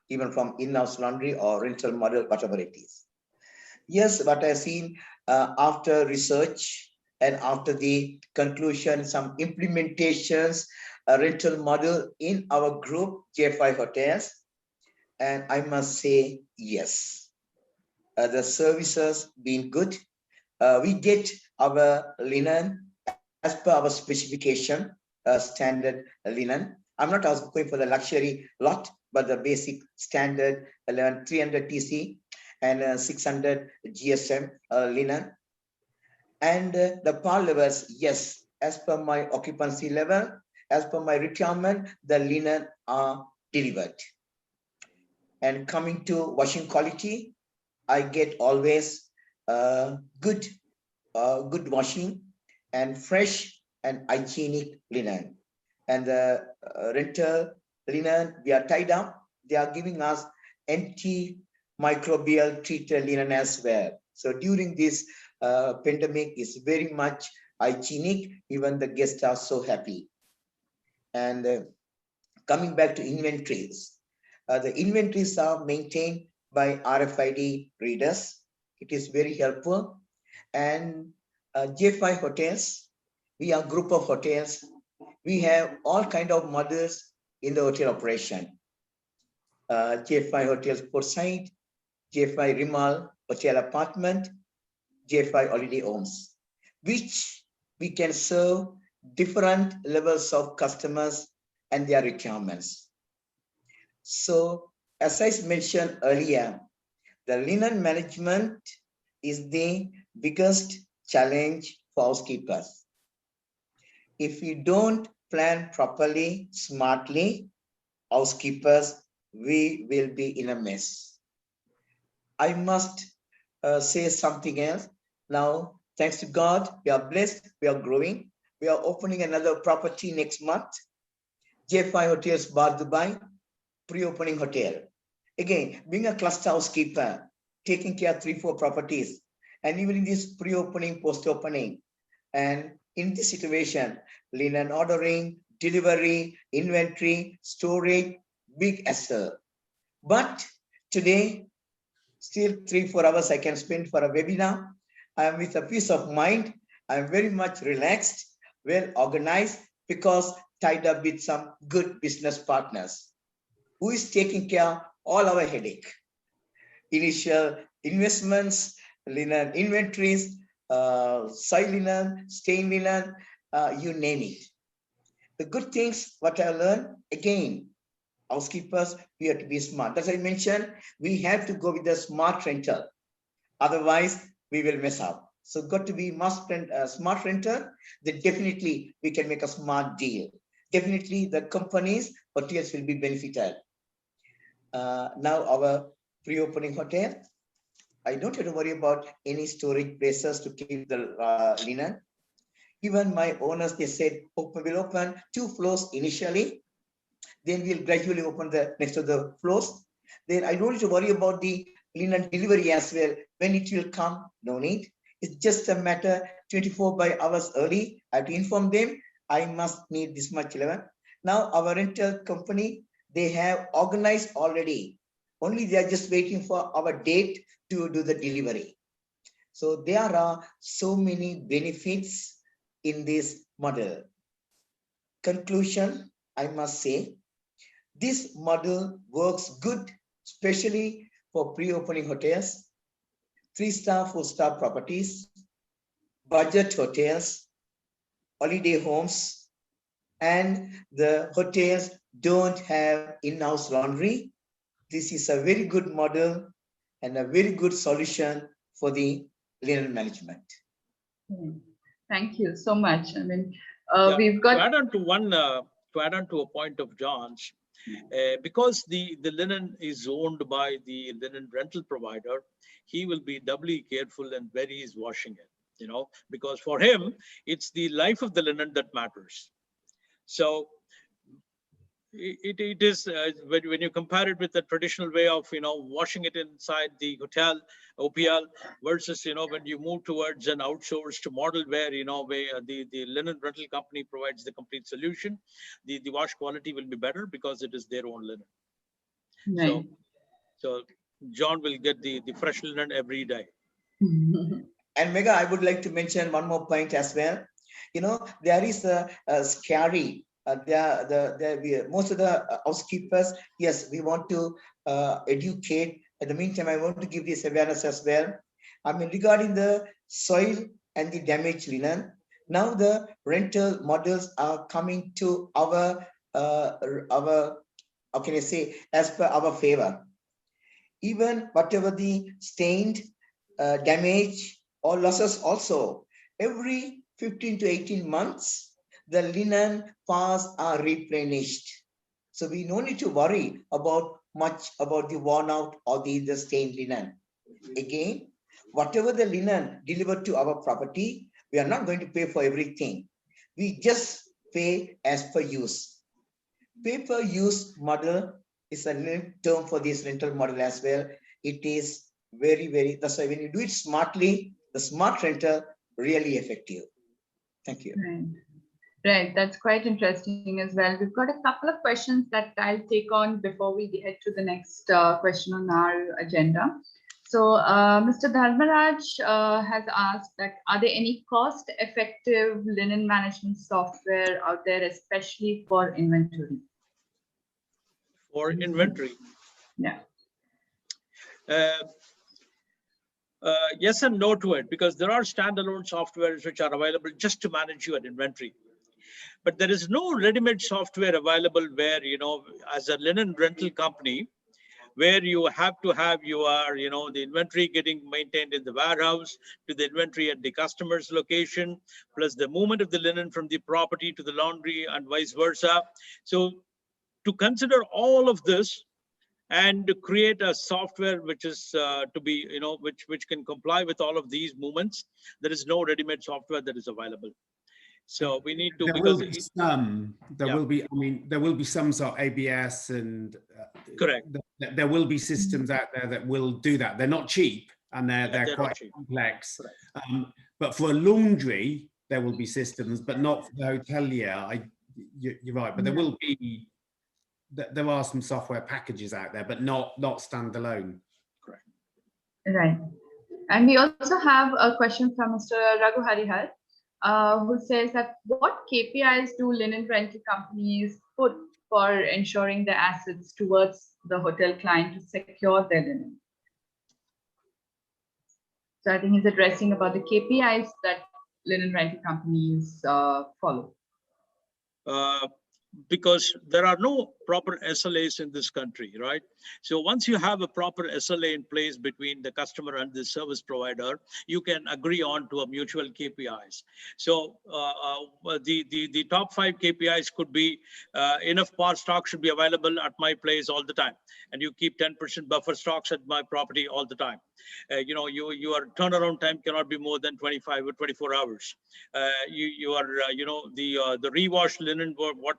S5: even from in-house laundry or rental model, whatever it is. Yes, what I've seen after research and after the conclusion, some implementations, a rental model in our group, J5 Hotels. And I must say, yes, the services being good. We get our linen as per our specification, standard linen. I'm not going for the luxury lot, but the basic standard 300 TC and 600 GSM linen. And the PAR levels, yes, as per my occupancy level, as per my requirement, the linen are delivered. And coming to washing quality, I get always good washing and fresh and hygienic linen. And the rental linen, we are tied up. They are giving us antimicrobial treated linen as well. So during this pandemic, is very much hygienic. Even the guests are so happy. And coming back to inventories, the inventories are maintained by RFID readers. It is very helpful. And J5 hotels, we are a group of hotels. We have all kind of models in the hotel operation. J5 hotels Portside, J5 Rimal hotel apartment, J5 holiday homes, which we can serve different levels of customers and their requirements. So, as I mentioned earlier, the linen management is the biggest challenge for housekeepers. If we don't plan properly, smartly, housekeepers, we will be in a mess. I must say something else. Now, thanks to God, we are blessed, we are growing. We are opening another property next month. J5 Hotels Bar Dubai, pre-opening hotel. Again, being a cluster housekeeper, taking care of 3-4 properties, and even in this pre-opening, post-opening, and in this situation, linen ordering, delivery, inventory, storage, big hassle. But today, still 3-4 hours I can spend for a webinar. I am with a peace of mind. I am very much relaxed, well organized, because tied up with some good business partners who is taking care of all our headache. Initial investments, linen inventories, soil linen, stain linen, you name it. The good things, what I learned, again, housekeepers, we have to be smart. As I mentioned, we have to go with the smart rental. Otherwise, we will mess up. So got to be smart renter, then definitely we can make a smart deal. Definitely the companies, hotels will be benefited. Now our pre-opening hotel, I don't have to worry about any storage places to keep the linen. Even my owners, they said, we'll open 2 floors initially. Then we'll gradually open the next to the floors. Then I don't need to worry about the linen delivery as well. When it will come, no need. It's just a matter 24 by hours early. I have to inform them, I must need this much linen. Now our rental company, they have organized already. Only they are just waiting for our date to do the delivery. So there are so many benefits in this model. Conclusion, I must say, this model works good, especially for pre-opening hotels, 3-star, 4-star properties, budget hotels, holiday homes, and the hotels don't have in-house laundry. This is a very good model and a very good solution for the linen management.
S1: Thank you so much. I mean,
S3: Yeah,
S1: we've got
S3: to add on to a point of John's, because the linen is owned by the linen rental provider, he will be doubly careful and where he is washing it, because for him, it's the life of the linen that matters. So it is when you compare it with the traditional way of washing it inside the hotel OPL versus when you move towards an outsourced model where where the linen rental company provides the complete solution, the wash quality will be better because it is their own linen.
S1: right.
S3: So John will get the fresh linen every day.
S5: And Mega, I would like to mention one more point as well. There is a scary. Most of the housekeepers, yes, we want to educate. At the meantime, I want to give this awareness as well. I mean, regarding the soil and the damaged linen, now the rental models are coming to our how can I say, as per our favor. Even whatever the stained, damage or losses also, every 15 to 18 months, the linen piles are replenished. So we no need to worry much about the worn out or the stained linen. Again, whatever the linen delivered to our property, we are not going to pay for everything. We just pay as per use. Pay per use model is a term for this rental model as well. It is very, very, that's why when you do it smartly, the smart rental really effective. Thank you.
S1: Right, that's quite interesting as well. We've got a couple of questions that I'll take on before we head to the next question on our agenda. So Mr. Dharmaraj has asked that, are there any cost-effective linen management software out there, especially for inventory?
S3: For inventory?
S1: Yeah.
S3: Yes and no to it, because there are standalone softwares which are available just to manage your inventory. But there is no ready-made software available where, you know, as a linen rental company, where you have to have your, you know, the inventory getting maintained in the warehouse, to the inventory at the customer's location, plus the movement of the linen from the property to the laundry and vice versa. So to consider all of this and to create a software which is to be, you know, which can comply with all of these movements, there is no ready-made software that is available. So we need to,
S4: there
S3: because
S4: will be some, there will be, I mean, there will be some sort of ABS and
S3: correct.
S4: There will be systems out there that will do that. They're not cheap and they're quite complex. But for a laundry, there will be systems, but not for the hotelier. You're right, but there will be, there are some software packages out there, but not standalone.
S3: Correct.
S1: Right. And we also have a question from Mr. Raghu Harihar, who says that, what KPIs do linen rental companies put for ensuring the assets towards the hotel client to secure their linen? So I think he's addressing about the KPIs that linen rental companies follow.
S3: Because there are no proper SLAs in this country, right? So once you have a proper SLA in place between the customer and the service provider, you can agree on to a mutual KPIs. So the top 5 KPIs could be enough par stock should be available at my place all the time, and you keep 10% buffer stocks at my property all the time. You know, your turnaround time cannot be more than 25 or 24 hours. You know, the rewash linen, what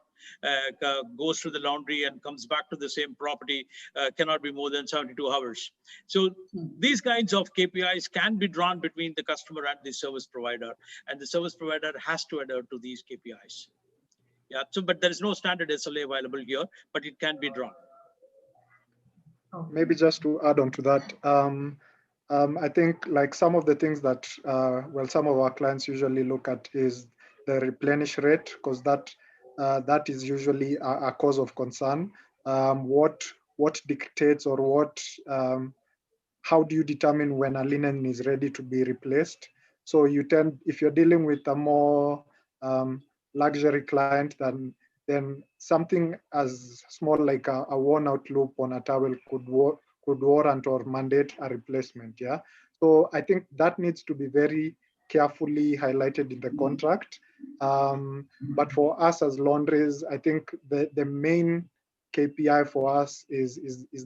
S3: goes to the laundry and comes back to the same property cannot be more than 72 hours. So these kinds of KPIs can be drawn between the customer and the service provider, and the service provider has to adhere to these KPIs. Yeah, so but there is no standard SLA available here, but it can be drawn.
S2: Maybe just to add on to that, I think like some of the things that, well, some of our clients usually look at is the replenish rate, because that is usually a cause of concern. What dictates, or what, how do you determine when a linen is ready to be replaced? So you tend, if you're dealing with a more luxury client, then something as small like a worn out loop on a towel could warrant or mandate a replacement. Yeah. So I think that needs to be very carefully highlighted in the contract. But for us as laundries, I think the main KPI for us is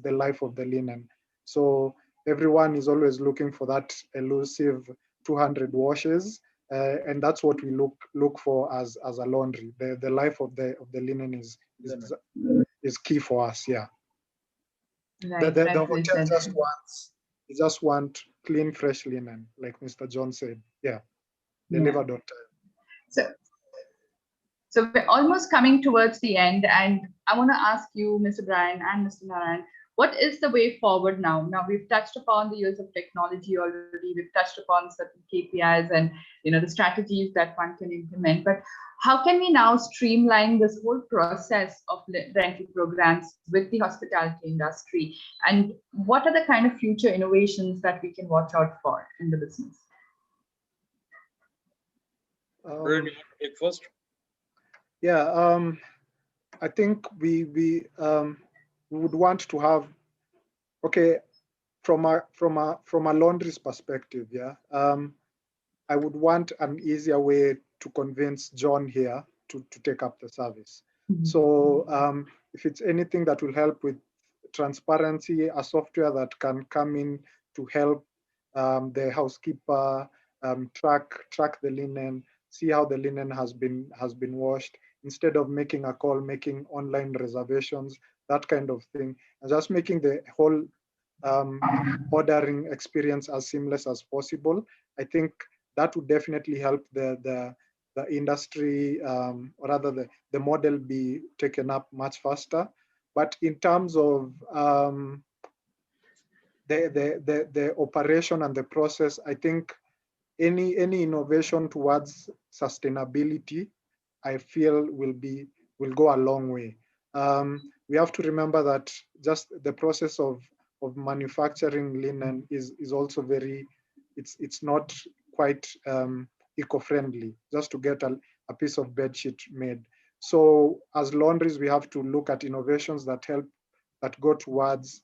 S2: the life of the linen. So everyone is always looking for that elusive 200 washes. And that's what we look for as a laundry. The life of the linen is key for us. Yeah.
S1: Right,
S2: The hotel just want clean, fresh linen, like Mr. John said. Yeah. Delivered on time.
S1: So we're almost coming towards the end, and I want to ask you, Mr. Brian and Mr. Narayan, what is the way forward now? Now we've touched upon the use of technology already. We've touched upon certain KPIs and, you know, the strategies that one can implement. But how can we now streamline this whole process of rental programs with the hospitality industry? And what are the kind of future innovations that we can watch out for in the business?
S3: Brian, you want to take first?
S2: Yeah, I think we would want to have, okay, from a laundry's perspective, yeah, I would want an easier way to convince John here to take up the service. Mm-hmm. So if it's anything that will help with transparency, a software that can come in to help the housekeeper track the linen, see how the linen has been washed, instead of making a call, making online reservations, that kind of thing, and just making the whole ordering experience as seamless as possible. I think that would definitely help the industry, or rather the model be taken up much faster. But in terms of the operation and the process, I think any innovation towards sustainability, I feel will go a long way. We have to remember that just the process of manufacturing linen is also it's not quite eco-friendly just to get a piece of bed sheet made. So as laundries, we have to look at innovations that go towards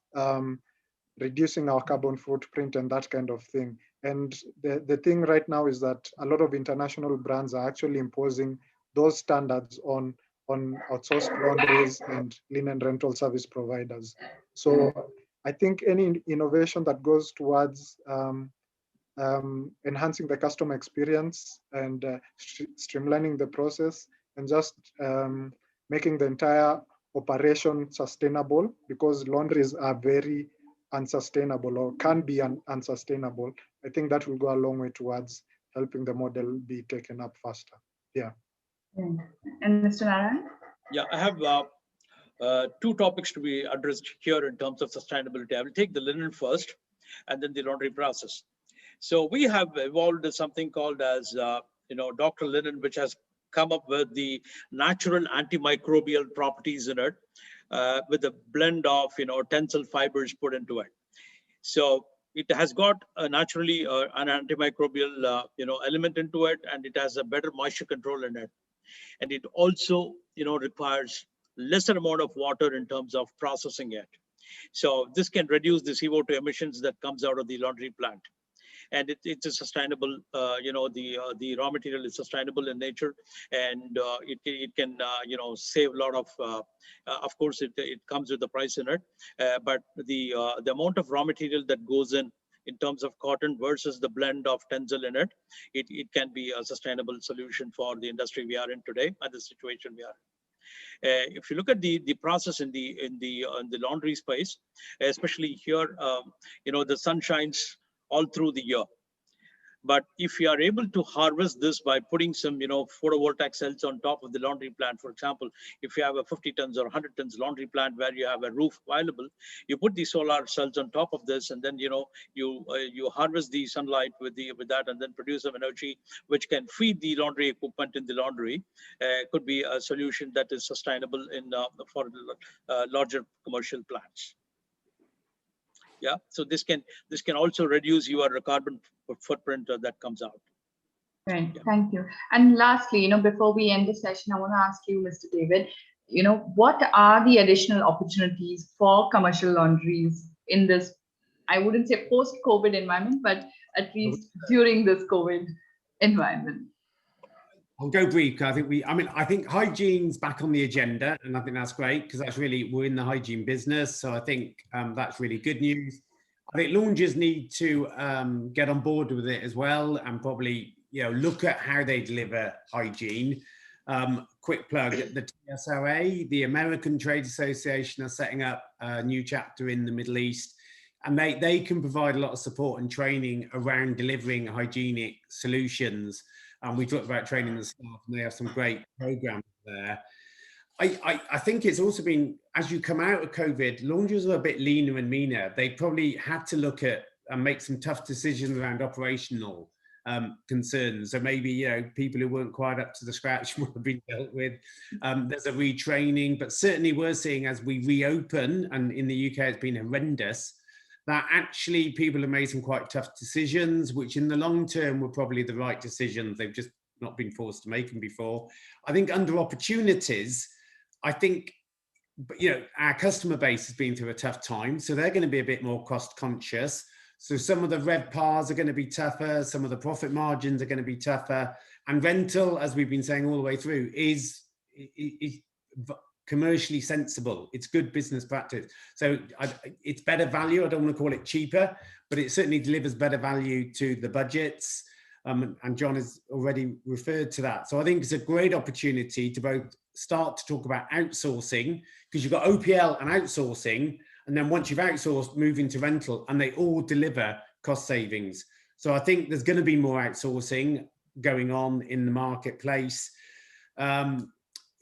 S2: reducing our carbon footprint and that kind of thing. And the thing right now is that a lot of international brands are actually imposing those standards on outsourced laundries and linen rental service providers. So I think any innovation that goes towards enhancing the customer experience and streamlining the process and just making the entire operation sustainable, because laundries are very unsustainable or can be unsustainable. I think that will go a long way towards helping the model be taken up faster. Yeah.
S1: And Mr. Narayan?
S3: Yeah, I have two topics to be addressed here in terms of sustainability. I will take the linen first and then the laundry process. So we have evolved something called as, Dr. Linen, which has come up with the natural antimicrobial properties in it, with a blend of, tencel fibers put into it. So it has got naturally an antimicrobial, element into it, and it has a better moisture control in it. And it also, requires lesser amount of water in terms of processing it. So this can reduce the CO2 emissions that comes out of the laundry plant. And it's a sustainable, the raw material is sustainable in nature, and it can, save a lot of course, it comes with the price in it, but the amount of raw material that goes in terms of cotton versus the blend of tencel in it, it can be a sustainable solution for the industry we are in today and the situation we are in. If you look at the process in the laundry space, especially here, the sun shines all through the year. But if you are able to harvest this by putting some, photovoltaic cells on top of the laundry plant, for example, if you have a 50 tons or 100 tons laundry plant where you have a roof available, you put the solar cells on top of this, and then, you harvest the sunlight with that, and then produce some energy which can feed the laundry equipment in the laundry. Could be a solution that is sustainable for larger commercial plants. Yeah, so this can also reduce your carbon footprint that comes out.
S1: Right, thank you. And lastly, before we end the session, I want to ask you, Mr. David, what are the additional opportunities for commercial laundries in this, I wouldn't say post-COVID environment, but at least during this COVID environment?
S4: I'll go brief. I think hygiene's back on the agenda, and I think that's great because that's really, we're in the hygiene business. So I think that's really good news. I think laundries need to get on board with it as well, and probably, look at how they deliver hygiene. Quick plug, the TSRA, the American Trade Association, are setting up a new chapter in the Middle East, and they can provide a lot of support and training around delivering hygienic solutions. And we talked about training the staff, and they have some great programs there. I think it's also been, as you come out of COVID, laundries are a bit leaner and meaner. They probably had to look at and make some tough decisions around operational concerns. So maybe, people who weren't quite up to the scratch would have been dealt with. There's a retraining, but certainly we're seeing as we reopen, and in the UK it's been horrendous, that actually people have made some quite tough decisions, which in the long term were probably the right decisions. They've just not been forced to make them before. I think under opportunities, I think, our customer base has been through a tough time, so they're going to be a bit more cost conscious. So some of the RevPARs are going to be tougher, some of the profit margins are going to be tougher, and rental, as we've been saying all the way through, is commercially sensible. It's good business practice. So it's better value. I don't want to call it cheaper, but it certainly delivers better value to the budgets. And John has already referred to that. So I think it's a great opportunity to both start to talk about outsourcing, because you've got OPL and outsourcing, and then once you've outsourced, move into rental, and they all deliver cost savings. So I think there's going to be more outsourcing going on in the marketplace.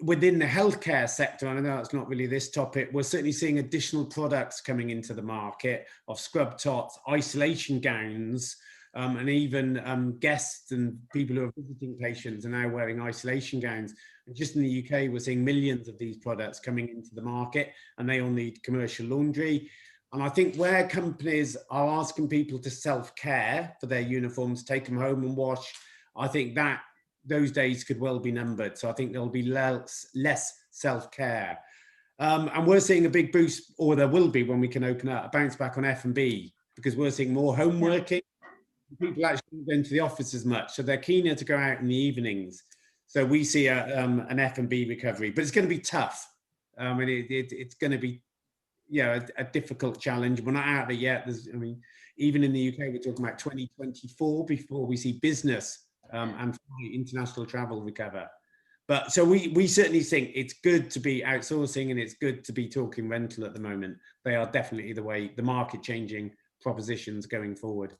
S4: within the healthcare sector, and I know it's not really this topic, we're certainly seeing additional products coming into the market of scrub tots, isolation gowns, and even guests and people who are visiting patients are now wearing isolation gowns. And just in the UK, we're seeing millions of these products coming into the market, and they all need commercial laundry. And I think where companies are asking people to self-care for their uniforms, take them home and wash, I think that those days could well be numbered. So I think there'll be less self-care. And we're seeing a big boost, or there will be when we can open up, a bounce back on F&B, because we're seeing more home working. People actually don't go into the office as much, so they're keener to go out in the evenings. So we see an F&B recovery, but it's going to be tough. And it's going to be, a difficult challenge. We're not out of it yet. Even in the UK, we're talking about 2024 before we see business and international travel recover. But so we certainly think it's good to be outsourcing, and it's good to be talking rental at the moment. They are definitely the market changing propositions going forward.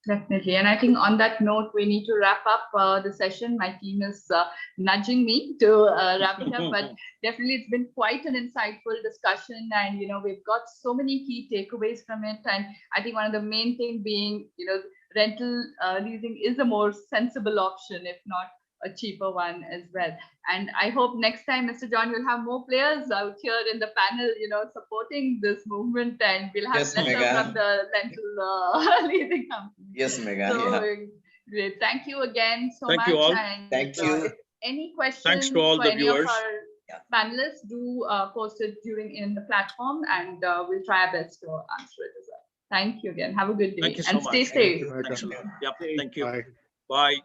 S1: Definitely. And I think on that note, we need to wrap up the session. My team is nudging me to wrap it up, but definitely it's been quite an insightful discussion. And, we've got so many key takeaways from it. And I think one of the main thing being, rental leasing is a more sensible option, if not a cheaper one as well. And I hope next time, Mr. John, you'll have more players out here in the panel, supporting this movement, and we'll have letter from the rental leasing company.
S5: Yes, Megha.
S1: So, great. Thank you again so much.
S3: Thank you all.
S1: And,
S5: Thank you.
S1: If any questions
S3: Thanks to all
S1: for
S3: the
S1: any
S3: viewers.
S1: of our panelists, do post it in the platform, and we'll try our best to answer it as well. Thank you again. Have a good day.
S3: Thank you so
S1: and
S3: much.
S1: stay safe.
S3: Thanks a lot. Yep. Thank you.
S2: Bye.
S3: Bye.